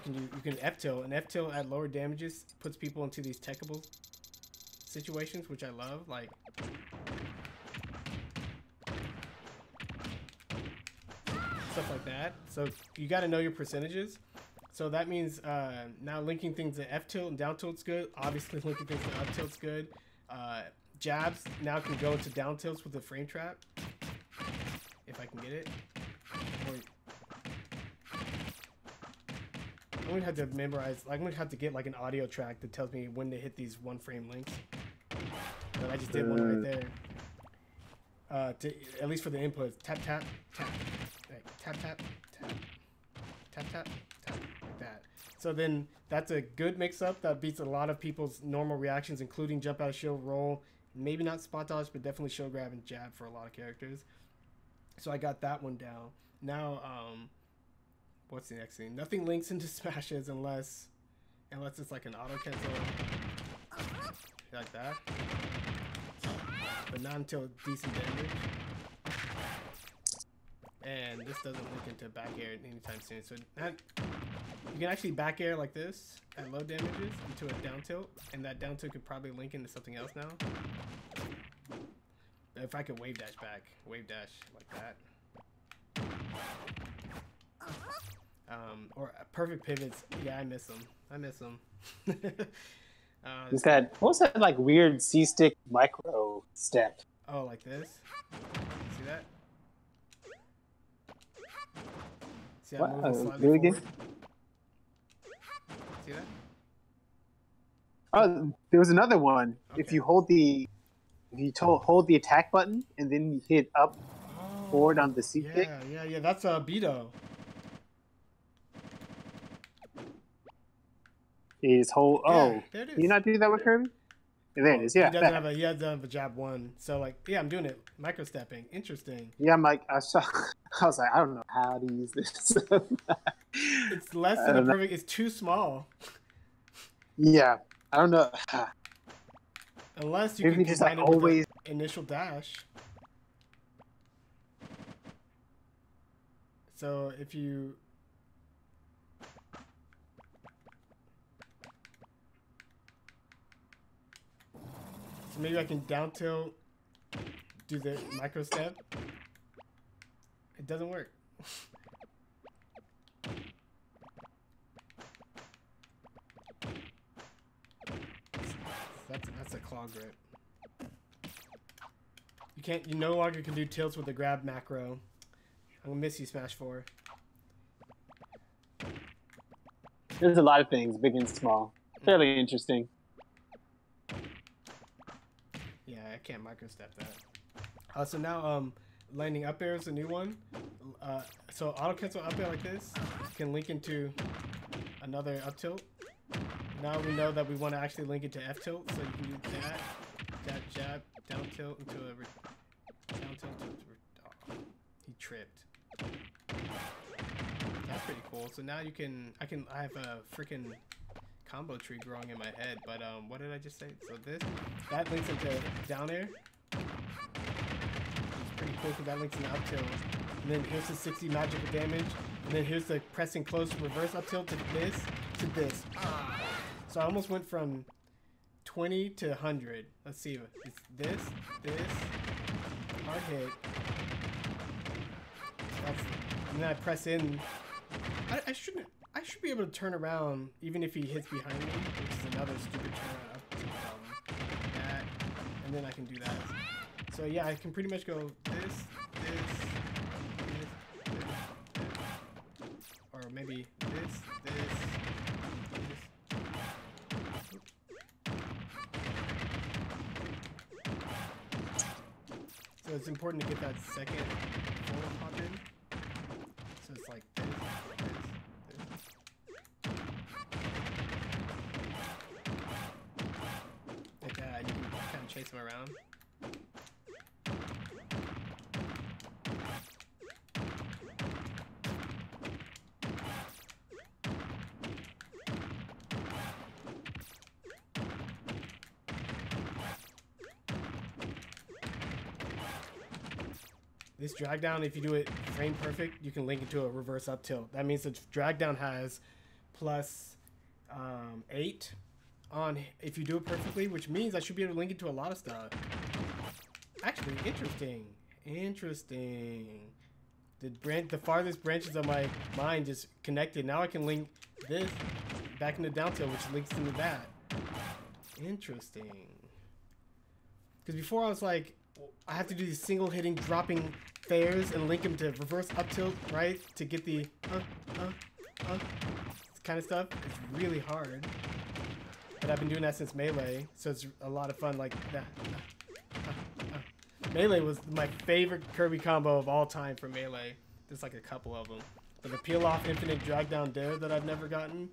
you can F tilt, and F tilt at lower damages puts people into these techable situations, which I love. Like, stuff like that. So you got to know your percentages. So that means now linking things to F tilt and down tilt's good. Obviously linking things to up tilt's good. Jabs now can go into down tilts with the frame trap. If I can get it. Or I'm gonna have to memorize. I'm gonna have to get like an audio track that tells me when to hit these one frame links. But I just did one right there. At least for the inputs. Tap tap tap. Like, tap tap tap. Tap tap tap. Like that. So then that's a good mix up that beats a lot of people's normal reactions, including jump out of shield, roll, maybe not spot dodge, but definitely shield grab and jab for a lot of characters. So I got that one down. Now, what's the next thing? Nothing links into smashes unless it's like an auto cancel like that, but not until decent damage. And this doesn't link into back air anytime soon. So you can actually back air like this at low damages into a down tilt, and that down tilt could probably link into something else now. If I could wave dash back, wave dash like that. Or perfect pivots. Yeah, I miss them. Is that, what was that like weird C-stick micro step? Oh, like this? See that? See how I'm moving slightly forward? See that? Oh, there was another one. Okay. If you hold the attack button and then you hit up forward on the C-stick. Yeah. That's a Beto. Is hold. Yeah, there it is. Can you not do that with Kirby? There it is. Yeah. He doesn't have a jab one. So like, yeah, I'm doing it. Micro stepping. Interesting. Yeah, I'm like, I was like, I don't know how to use this. It's less than a perfect. It's too small. Yeah, I don't know. Unless you can just like always initial dash. So if you. So maybe I can down tilt, do the micro step. It doesn't work. That's a claw grip. You no longer can do tilts with the grab macro. I'm gonna miss you, Smash 4. There's a lot of things, big and small. Fairly interesting. Yeah, I can't micro step that. So now landing up air is a new one. So auto cancel up air like this can link into another up tilt. Now we know that we want to actually link it to F tilt, so you can do that jab, down tilt into a down tilt. Oh, he tripped. That's pretty cool. So now I have a freaking combo tree growing in my head. But what did I just say? So that links into down air. It's pretty cool because that links into up tilt. And then here's the 60 magical damage. And then here's the pressing close reverse up tilt to this. So I almost went from 20 to 100. Let's see. It's this, hard hit. And then I press in. I should be able to turn around even if he hits behind me, which is another stupid turn up to that. And then I can do that. So yeah, I can pretty much go this. Or maybe this. So it's important to get that second forward pop in. So it's like this. Like that, you can kind of chase them around. this drag down, if you do it frame perfect, you can link it to a reverse up tilt. That means the drag down has plus 8 on if you do it perfectly, which means I should be able to link it to a lot of stuff. Actually, interesting. The farthest branches of my mind just connected. Now I can link this back into down tilt, which links into that. Interesting. Because before I was like, I have to do these single hitting dropping fairs and link them to reverse up tilt, right? To get the kind of stuff. It's really hard. But I've been doing that since Melee, so it's a lot of fun. Like that. Melee was my favorite Kirby combo of all time for Melee. There's like a couple of them. But the peel off infinite drag down dare that I've never gotten.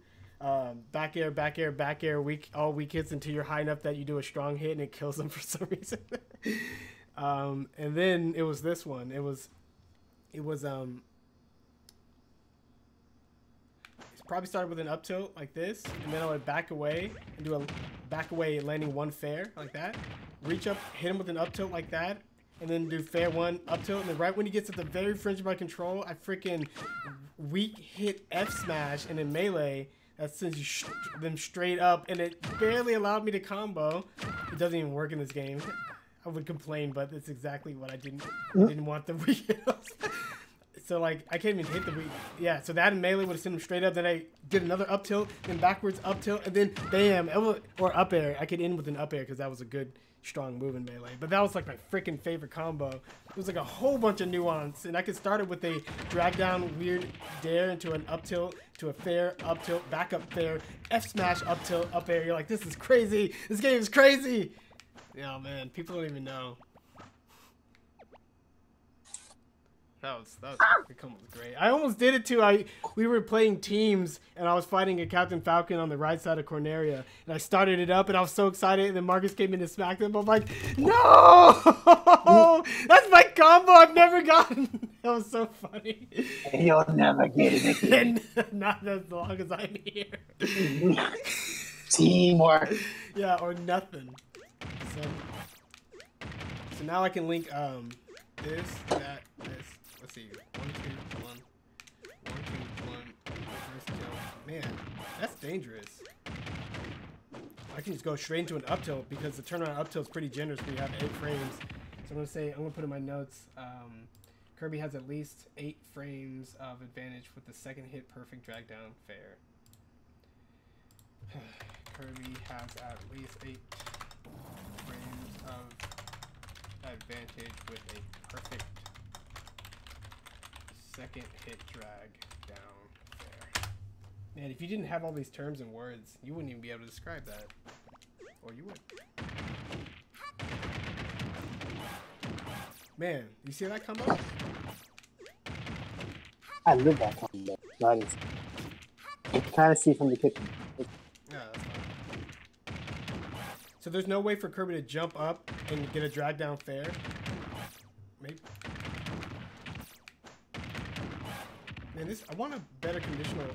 Back air, back air, back air, all weak hits until you're high enough that you do a strong hit and it kills them for some reason. And then it was this one. It was probably started with an up tilt like this, and then I would back away and do a back away landing one fair like that. Reach up, hit him with an up tilt like that, and then do fair one up tilt. And then right when he gets at the very fringe of my control, I freaking weak hit F smash, and in Melee that sends you them straight up, and it barely allowed me to combo. It doesn't even work in this game. I would complain, but it's exactly what I didn't want the weak hit. So like I can't even hit the weak. Yeah, so that in Melee would have sent him straight up. Then I did another up tilt, then backwards up tilt, and then bam, or up air. I could end with an up air because that was a good strong move in Melee. But that was like my freaking favorite combo. It was like a whole bunch of nuance, and I could start it with a drag down weird dare into an up tilt, to a fair up tilt, back up fair, F smash up tilt, up air. You're like, this is crazy. This game is crazy. Yeah, man, people don't even know. That was great. I almost did it too. We were playing teams, and I was fighting a Captain Falcon on the right side of Corneria, and I started it up, and I was so excited, and then Marcus came in to smack them. I'm like, no! That's my combo I've never gotten. That was so funny. You'll never get it again. Not as long as I'm here. Teamwork. Yeah, or nothing. So now I can link this, that, this. Let's see. 1, 2, 1. 1, 2, 1. Reverse tilt. Man, that's dangerous. I can just go straight into an up tilt because the turnaround up tilt is pretty generous when you have 8 frames. So I'm gonna put in my notes. Kirby has at least 8 frames of advantage with the second hit perfect drag down fair. Kirby has at least 8 frames of advantage with a perfect second hit drag down fair. Man, if you didn't have all these terms and words, you wouldn't even be able to describe that. Or you would. Man, you see that combo? I live that combo. That is. You can kind of see from the kitchen. Yeah, that's fine. So there's no way for Kirby to jump up and get a drag down fair? Maybe. Man, I want a better conditional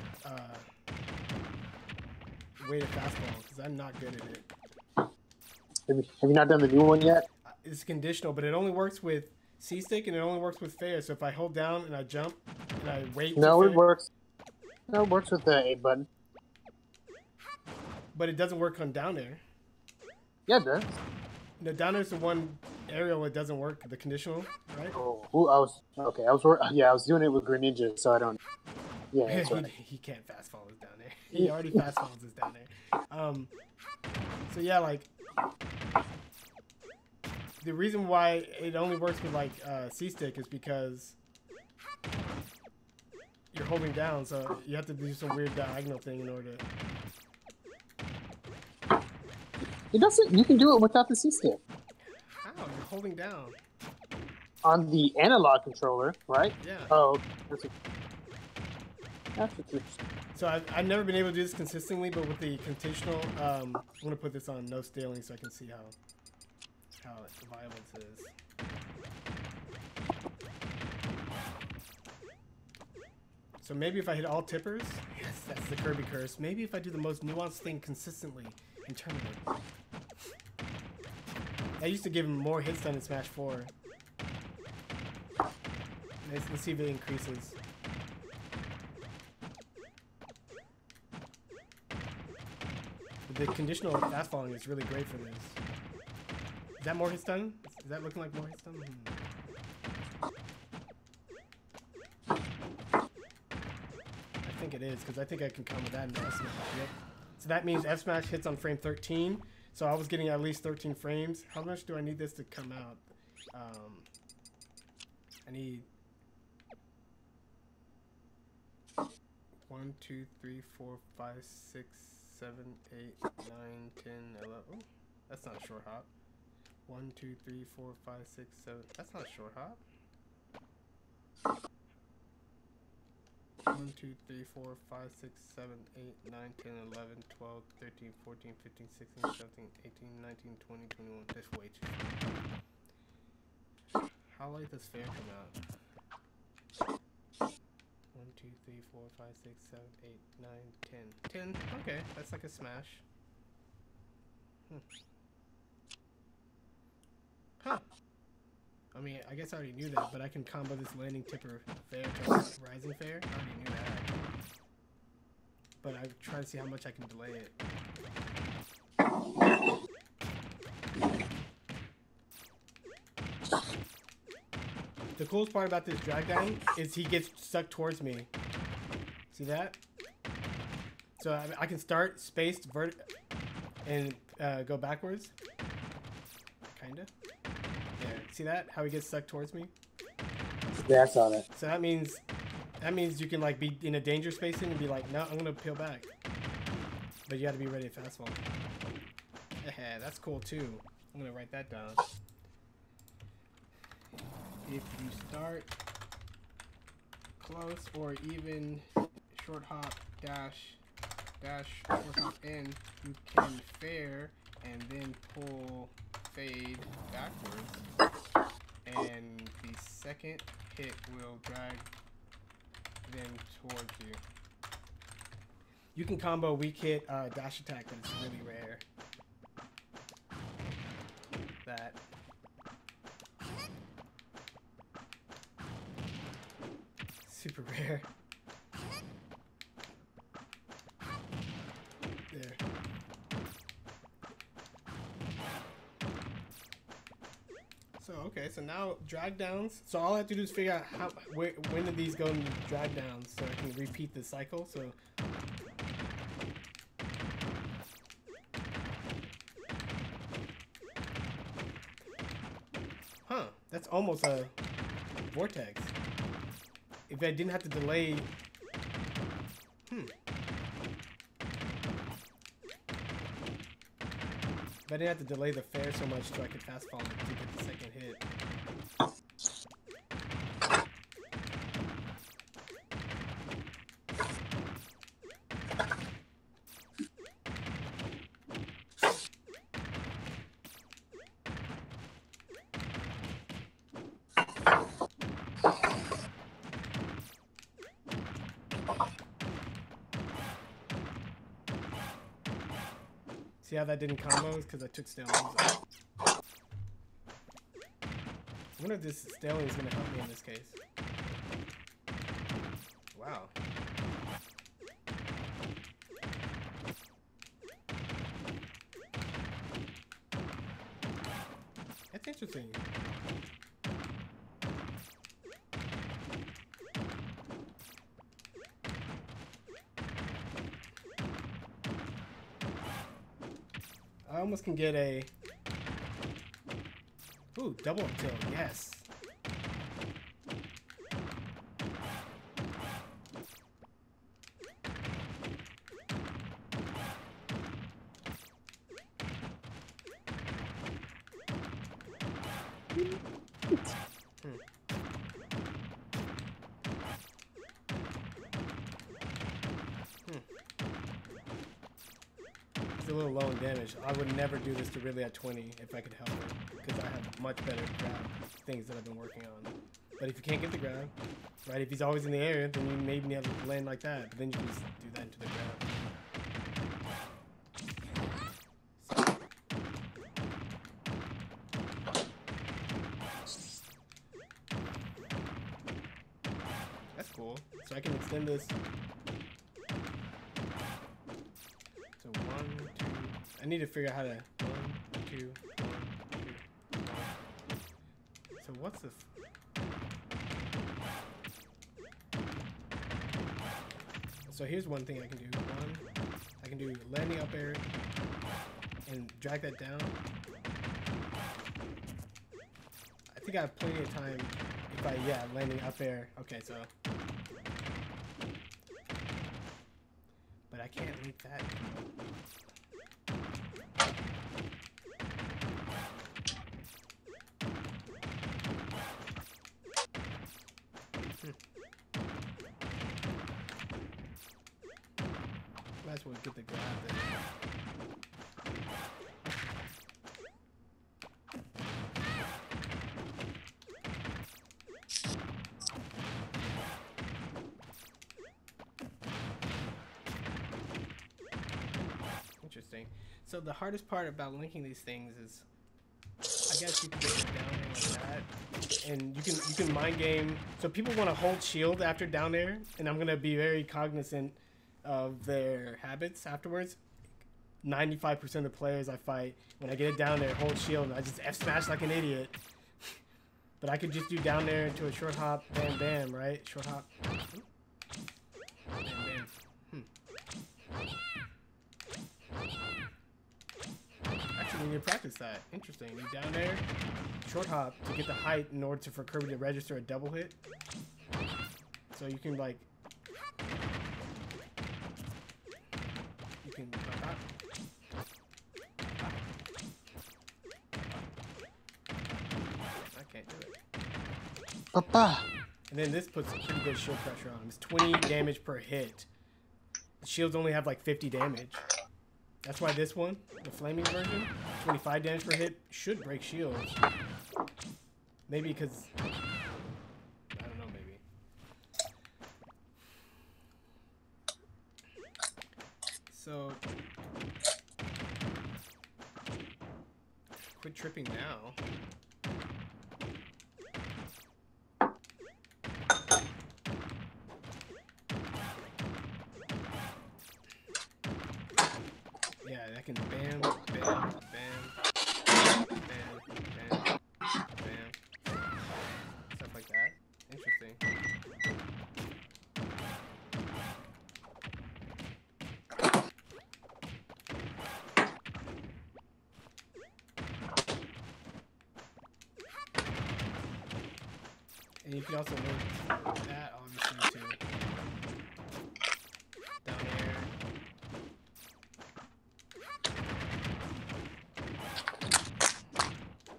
way to fastball because I'm not good at it. Have you not done the new one yet? It's conditional, but it only works with C-stick and it only works with fair. So if I hold down and I jump and I wait. No, it works. No, it works with the A button. But it doesn't work on down air. Yeah, it does. No, down air's the one aerial that doesn't work. The conditional, right? Oh, I was doing it with Greninja, so I don't. Yeah, that's right. He can't fast follow his down air. He already fast follows his down air. So yeah, like. The reason why it only works with like C-stick is because you're holding down, so you have to do some weird diagonal thing in order to... It doesn't. You can do it without the C-stick. How? You're holding down. On the analog controller, right? Yeah. Oh, that's interesting. So I've never been able to do this consistently, but with the conditional, I'm going to put this on no stealing so I can see how viable it is. So maybe if I hit all tippers, yes, that's the Kirby curse. Maybe if I do the most nuanced thing consistently in tournament. I used to give him more hits than in Smash 4. Let's see if it increases. The conditional fast falling is really great for this. Is that more hit stun? Is that looking like more hit stun? I think it is, because I think I can combo that in the F smash. Yep. So that means F smash hits on frame 13. So I was getting at least 13 frames. How much do I need this to come out? I need 1, 2, 3, 4, 5, 6, 7, 8, 9, 10, 11. Oh, that's not a short hop. 1, 2, 3, 4, 5, 6, 7. That's not a short hop. 1, 2, 3, 4, 5, 6, 7, 8, 9, 10, 11, 12, 13, 14, 15, 16, 17, 18, 19, 20, 21. That's way too far. How late does fair come out? 1, 2, 3, 4, 5, 6, 7, 8, 9, 10. 10? Okay, that's like a smash. Huh. I mean, I guess I already knew that, but I can combo this landing tipper fair to rising fair. I already knew that. But I try to see how much I can delay it. The coolest part about this drag down is he gets stuck towards me. See that? So I can start spaced and go backwards. Kinda. Yeah. See that? How he gets stuck towards me? Yeah, I saw that. So that means you can like be in a danger spacing and be like, no, I'm gonna peel back. But you gotta be ready to fast fall. Yeah, that's cool too. I'm gonna write that down. If you start close or even short hop dash short hop in, you can fair and then pull fade backwards, and the second hit will drag them towards you. You can combo weak hit dash attack, but it's really rare. That. Super rare. There. So okay, so now drag downs. So all I have to do is figure out when do these go into drag downs, so I can repeat the cycle. So that's almost a vortex. If I didn't have to delay, If I didn't have to delay the fair so much so I could fast fall to get the second hit. See how that didn't combo? It's because I took stale moves out. I wonder if this staling is going to help me in this case. Wow. That's interesting. I almost can get a... Ooh, double up tilt, yes. A little low in damage. I would never do this to really at 20 if I could help it, because I have much better grab things that I've been working on. But if you can't get the grab, right, if he's always in the air, then you maybe have to land like that, but then you can just do that into the ground. cool. So I can extend this. So 1, 2. I need to figure out how to 1, 2, 1, 2, 1. So what's the? So here's one thing I can do. I can do landing up air and drag that down. I think I have plenty of time if I, landing up air. Okay, so. But I can't link that. Might as well get the grab there. Interesting. So the hardest part about linking these things is, I guess you can get it down there like that, and you can mind game. So people want to hold shield after down air, and I'm gonna be very cognizant of their habits afterwards. 95% of the players I fight, when I get it down there, hold shield, and I just F smash like an idiot. But I could just do down there into a short hop, bam bam, right? Short hop. Bam bam. Actually, we need to practice that. Interesting. You down there, short hop to get the height in order for Kirby to register a double hit. So you can like, you can. I can't do it. Papa. And then this puts pretty good shield pressure on him. It's 20 damage per hit. The shields only have like 50 damage. That's why this one, the flaming version, 25 damage per hit, should break shields. Maybe because, I don't know, maybe. So, quit tripping now. Yeah, that can bam, bam, bam, bam, bam, bam. Stuff like that. Interesting. And you can also link that, obviously, to down air.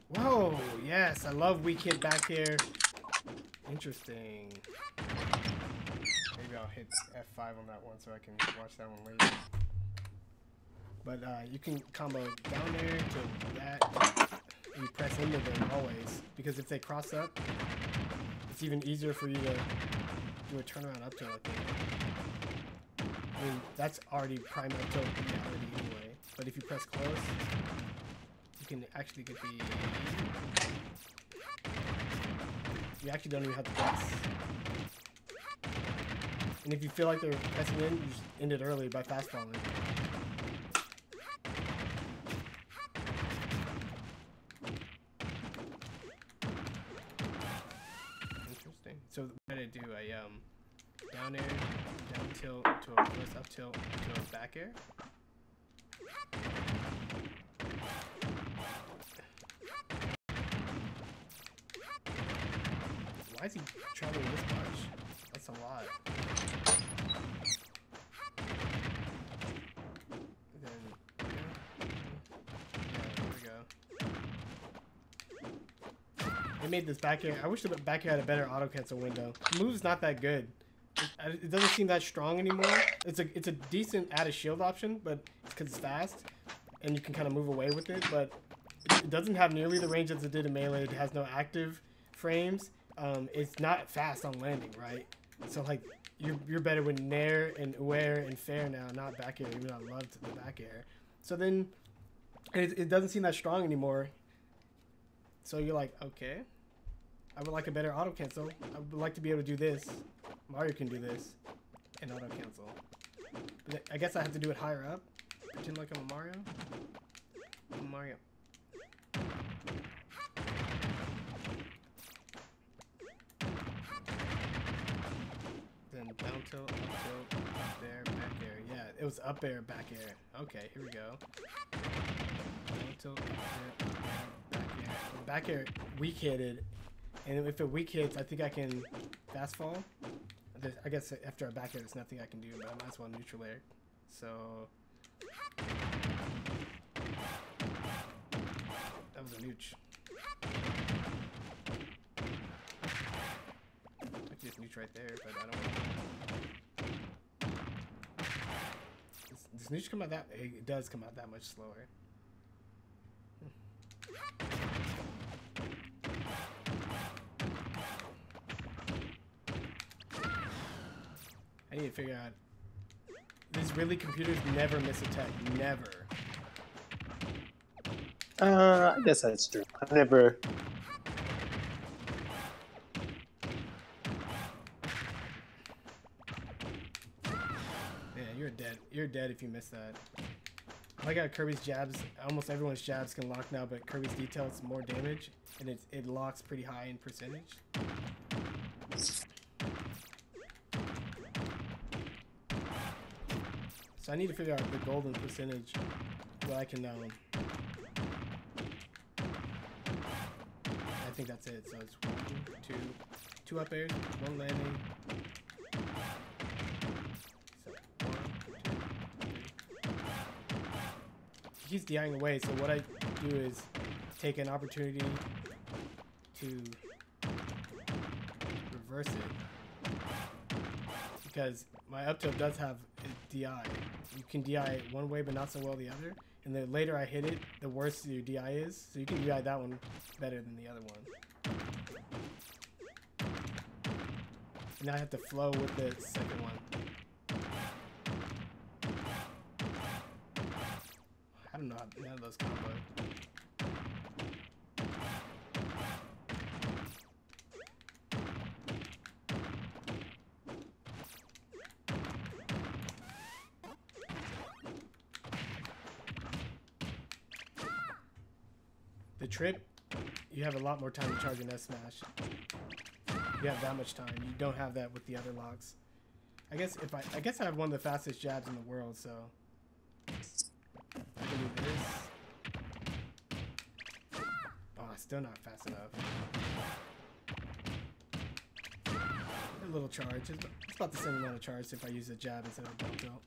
Whoa, yes, I love weak hit back here. Interesting. Maybe I'll hit F5 on that one so I can watch that one later. But you can combo down there to that, and you press into them always. Because if they cross up, it's even easier for you to do a turnaround up tilt, I think. I mean, that's already prime up tilt in reality anyway. But if you press close, you can actually get the... You actually don't even have to press. And if you feel like they're pressing in, you just end it early by fast falling. Interesting. So what I do, I down air, down tilt to a reverse up tilt to a back air. Why is he traveling this much? That's a lot. And then, there we go. They made this back air. I wish the back air had a better auto cancel window. The move's not that good. It doesn't seem that strong anymore. It's a decent added shield option, but it's because it's fast and you can kind of move away with it. But it doesn't have nearly the range as it did in Melee. It has no active frames. It's not fast on landing, right? So like you're better with nair and aware and fair now, not back air. Even though I loved the back air. So then it doesn't seem that strong anymore. So you're like, okay. I would like a better auto cancel. I would like to be able to do this. Mario can do this and auto cancel. But I guess I have to do it higher up. Pretend like I'm a Mario. I'm a Mario. Then down tilt, up tilt, up there, back air. Yeah, it was up air, back air. Okay, here we go. Down tilt, up there, back air. Back air weak hitted, and if it weak hits, I think I can fast fall. I guess after a back air, there's nothing I can do, but I might as well neutral air. So that was a nooch. I can just nooch right there, but I don't want to. Does nooch come out that? It does come out that much slower. I need to figure out. These really computers never miss a tech. Never. I guess that's true. I never. Yeah, you're dead. You're dead if you miss that. I like how Kirby's jabs, almost everyone's jabs can lock now, but Kirby's details more damage, and it locks pretty high in percentage. So I need to figure out the golden percentage that I can I think that's it. So it's 1, 2, 2 up airs, 1 landing. So 1, 2, 3. He keeps DIing away, so what I do is take an opportunity to reverse it. Because my up tilt does have a DI. You can DI it one way but not so well the other. And the later I hit it, the worse your DI is. So you can DI that one better than the other one. And now I have to flow with the second one. I don't know how none of those combo. The trip, you have a lot more time to charge an S smash. You have that much time. You don't have that with the other locks. I guess I have one of the fastest jabs in the world, so I can do this. Oh, still not fast enough. A little charge. It's about the same amount of charge if I use a jab instead of a down tilt.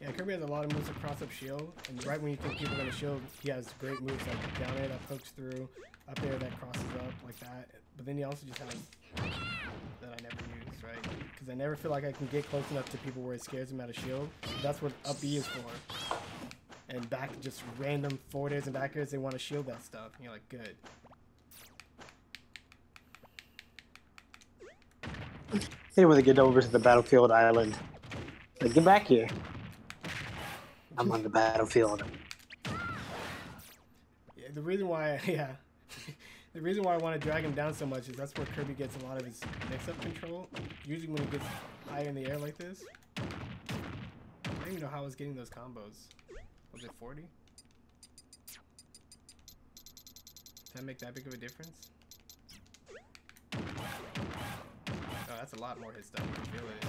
Yeah, Kirby has a lot of moves that cross up shield, and right when you think people are going to shield, he has great moves like down air that pokes through, up air that crosses up like that. But then he also just has that I never use, right? Because I never feel like I can get close enough to people where it scares them out of shield. That's what up B is for. And back, just random forward airs and back airs, they want to shield that stuff. And you're like, good. Hey, when they get over to the battlefield island, like, get back here. I'm on the battlefield. Yeah, the reason why, the reason why I want to drag him down so much is that's where Kirby gets a lot of his mix-up control. Usually when he gets higher in the air like this. I don't even know how I was getting those combos. Was it 40? Does that make that big of a difference? Oh, that's a lot more hit stuff. You can feel it.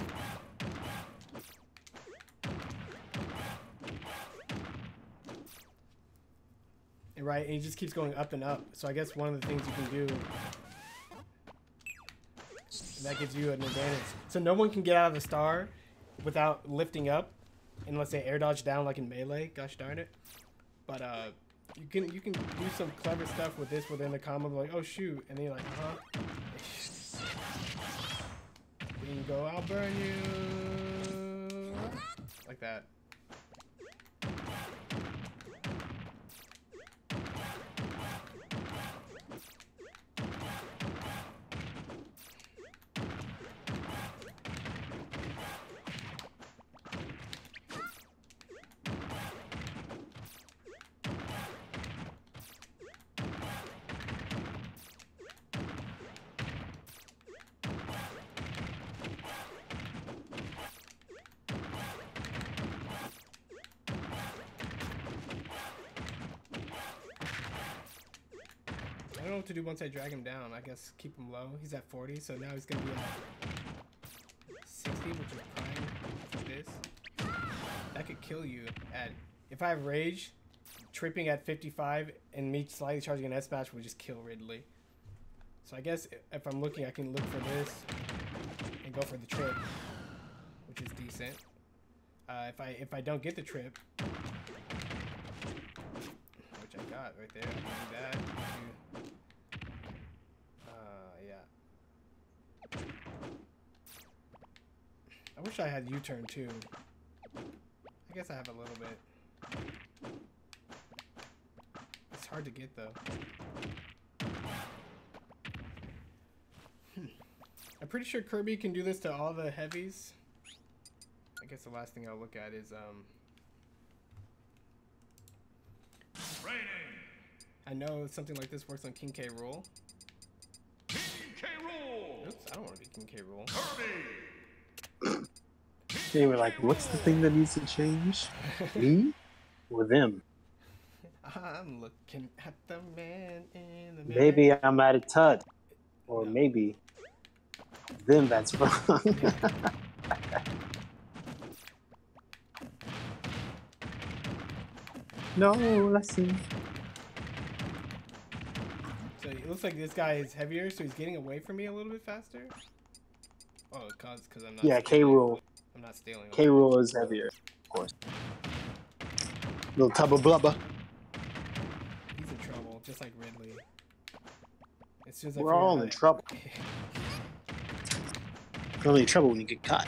Right, and he just keeps going up and up. So I guess one of the things you can do that gives you an advantage. So no one can get out of the star without lifting up, unless they air dodge down like in Melee. Gosh darn it! But you can do some clever stuff with this within the combo, like oh shoot, and then you're like Then you go, I'll burn you, like that. know what to do once I drag him down. I guess keep him low. He's at 40, so now he's gonna be at 60, which is prime for this. That could kill you at... If I have rage, tripping at 55 and me slightly charging an S smash would just kill Ridley. So I guess if I'm looking, I can look for this and go for the trip, which is decent. If I don't get the trip, which I got right there, I can do that. Yeah. I wish I had U-turn too. I guess I have a little bit. It's hard to get though. I'm pretty sure Kirby can do this to all the heavies. I guess the last thing I'll look at is I know something like this works on King K. Rool. King K. Rool. Oops, I don't want to be King K. Rool. Kirby. They were like, what's the thing that needs to change? Me or them? I'm looking at the man in the mirror. Maybe I'm out of touch. Or No. maybe them that's wrong. Yeah. No lesson. So it looks like this guy is heavier, so he's getting away from me a little bit faster. Oh, because I'm not. Yeah, stealing. K. Rool. I'm not stealing. K. Rool is heavier, of course. Little tubba blubba. He's in trouble, just like Ridley. As soon as I We're figure all out in trouble. You're only in trouble when you get caught.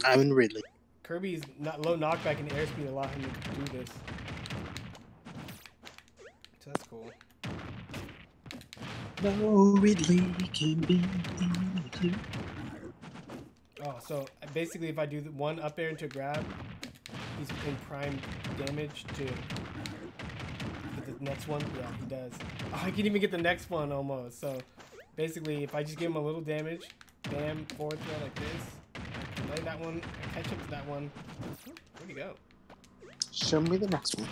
I'm in Ridley. Kirby's not low knockback and airspeed allow him to do this. So that's cool. No Ridley can be easy. Oh, so basically if I do the one up air into grab, he's in prime damage to get the next one. Yeah, he does. Oh, I can even get the next one almost. So basically if I just give him a little damage, bam, forward throw like this, lay that one, catch up to that one. Where'd he go? Show me the next one.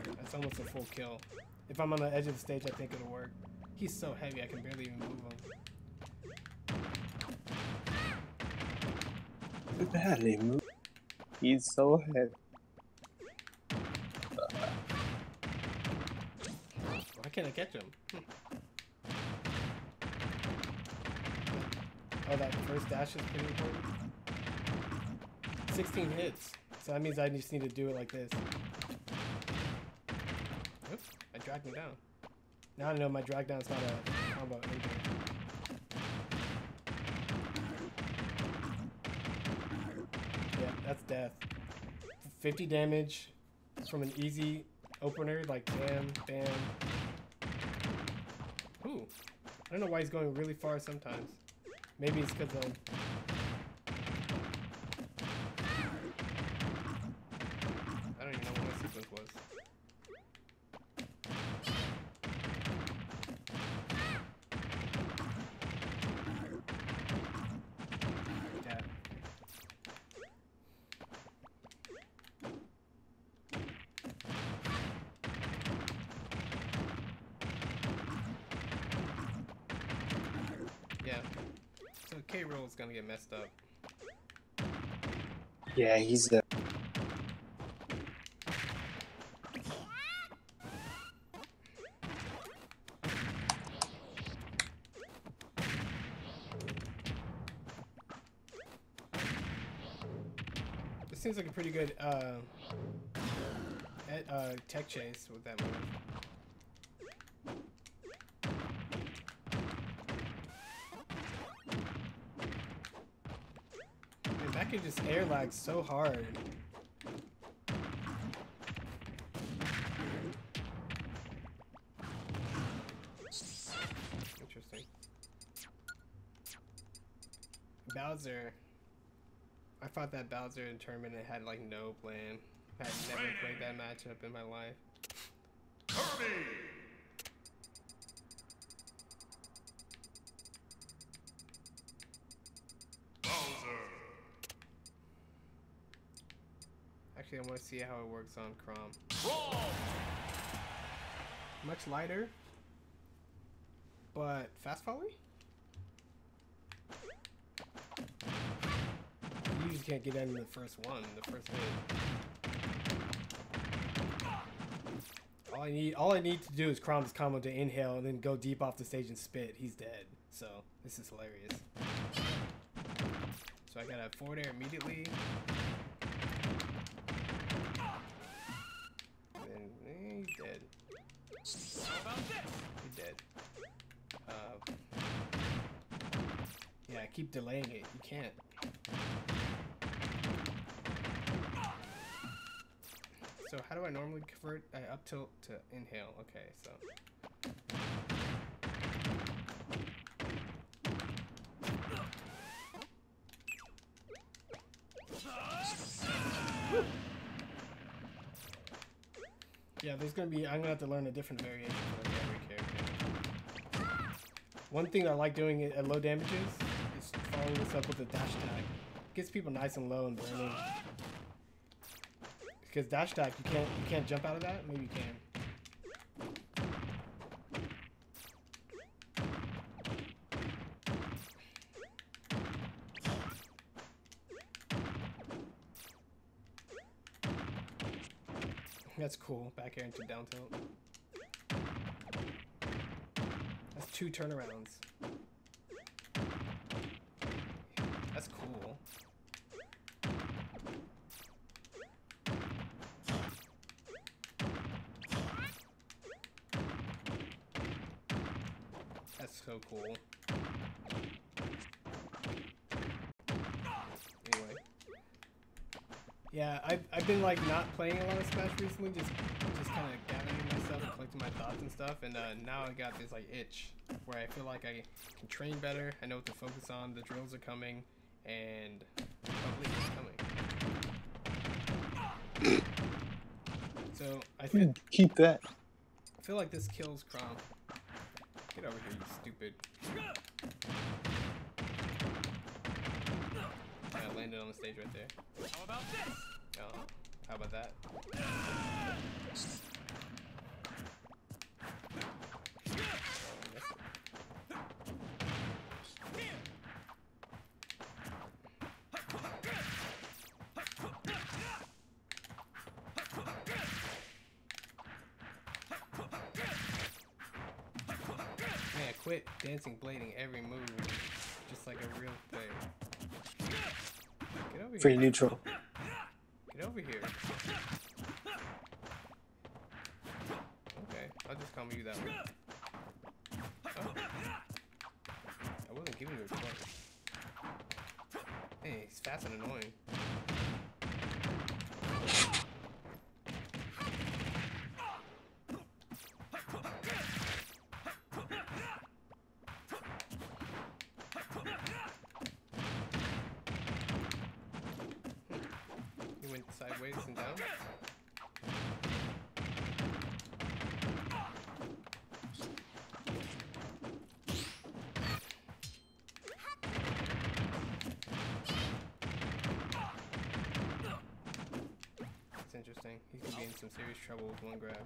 So that's almost a full kill. If I'm on the edge of the stage, I think it'll work. He's so heavy, I can barely even move him. Badly moved. He's so heavy. Why can't I catch him? Oh, that first dash is pretty important. 16 hits. So that means I just need to do it like this. Oops, I dragged him down. Now I know my drag down's not a combo either. Yeah, that's death. 50 damage from an easy opener, like bam, bam. Ooh, I don't know why he's going really far sometimes. Maybe it's because of... I don't even know what my sequence was. Yeah. Yeah. So K. Rool is gonna get messed up. Yeah, he's This seems like a pretty good tech chase with that move. Man, that could just air lag so hard. Interesting. Bowser. I fought that Bowser in tournament and had like no plan. I had never played that matchup in my life. Kirby. Bowser. Actually, I want to see how it works on Crom. Brawl. Much lighter, but fast volley? You just can't get that in the first one, the first hit. All I need to do is Crom this combo to inhale and then go deep off the stage and spit. He's dead. So this is hilarious. So I gotta forward air immediately. And then he's dead. How about this? He's dead. Yeah, I keep delaying it. You can't. So how do I normally convert up tilt to inhale? Okay, so. Yeah, there's gonna be. I'm gonna have to learn a different variation for like every character. One thing I like doing at low damages is following this up with a dash attack. Gets people nice and low and burning. Because dash attack, you can't jump out of that. Maybe you can. That's cool. Back air into down tilt. That's 2 turnarounds. That's cool. That's so cool. Anyway. Yeah, I've been like not playing a lot of Smash recently, just kind of gathering myself and collecting my thoughts and stuff, and now I got this like itch where I feel like I can train better. I know what to focus on. The drills are coming, and Public is coming. So I think Keep that. I feel like this kills Crom. Get over here, you stupid. I landed on the stage right there. How about this? Oh, how about that? Man, quit dancing blading every move, just like a real player. Get over here. Free neutral. Get over here. Okay, I'll just combo you that way. Oh. I wasn't giving you a clutch. Hey, he's fast and annoying. He went sideways and down. That's interesting. He could be in some serious trouble with one grab.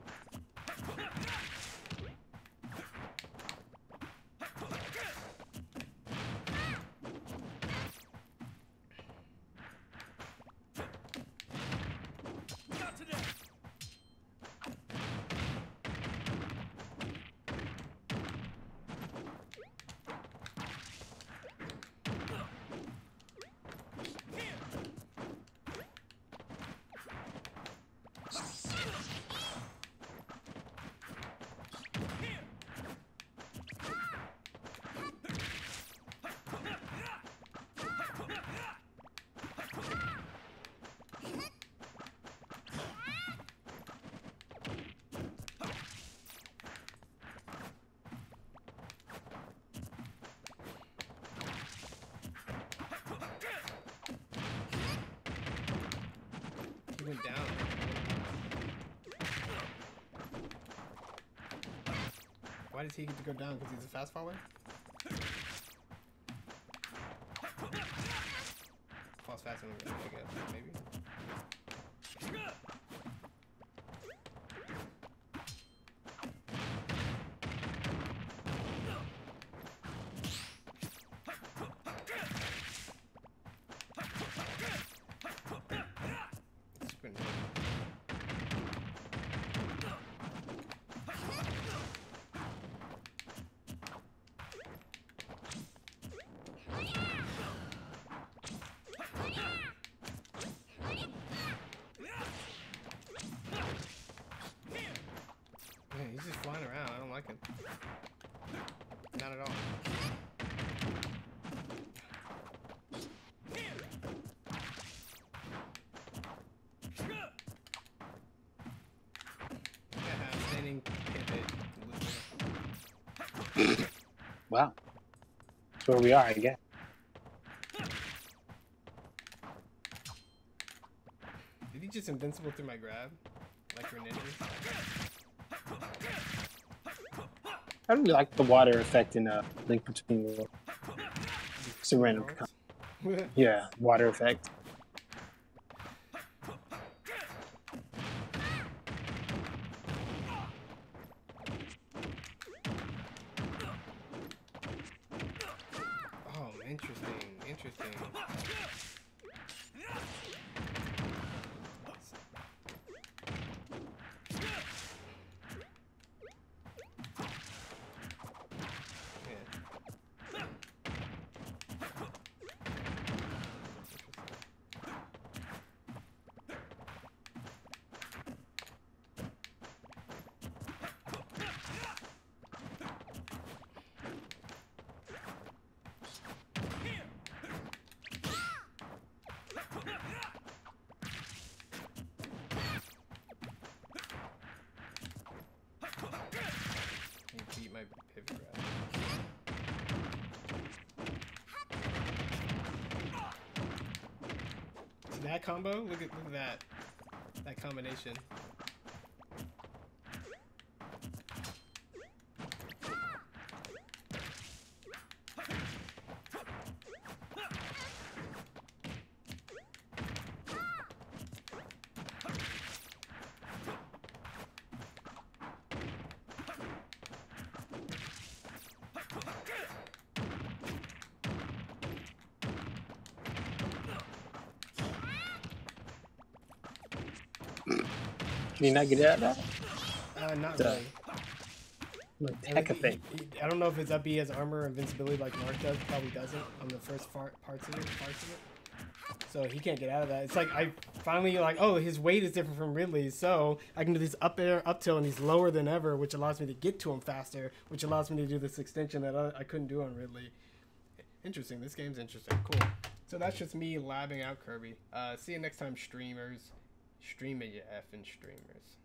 He went down. Why does he get to go down? Because he's a fast faller? Falls faster than me, I guess. Maybe. He's just flying around. I don't like him. Not at all. Standing pivot. Wow. That's where we are, I guess. Did he just invincible through my grab? Like your ninja? I really like the water effect in Link Between Worlds. It's a random. Yeah, water effect. Oh, interesting, interesting. Beat my pivot grab. See that combo? Look at that. That combination. Can you not get out of that? Not really. Heck of thing. I don't know if it's up he has armor or invincibility like Mark does. Probably doesn't on the first parts of it. So he can't get out of that. It's like I finally like, oh, his weight is different from Ridley's, so I can do this up air, up tilt, and he's lower than ever, which allows me to get to him faster, which allows me to do this extension that I couldn't do on Ridley. Interesting. This game's interesting. Cool. So that's just me labbing out Kirby. See you next time, streamers. Streaming, you effing streamers.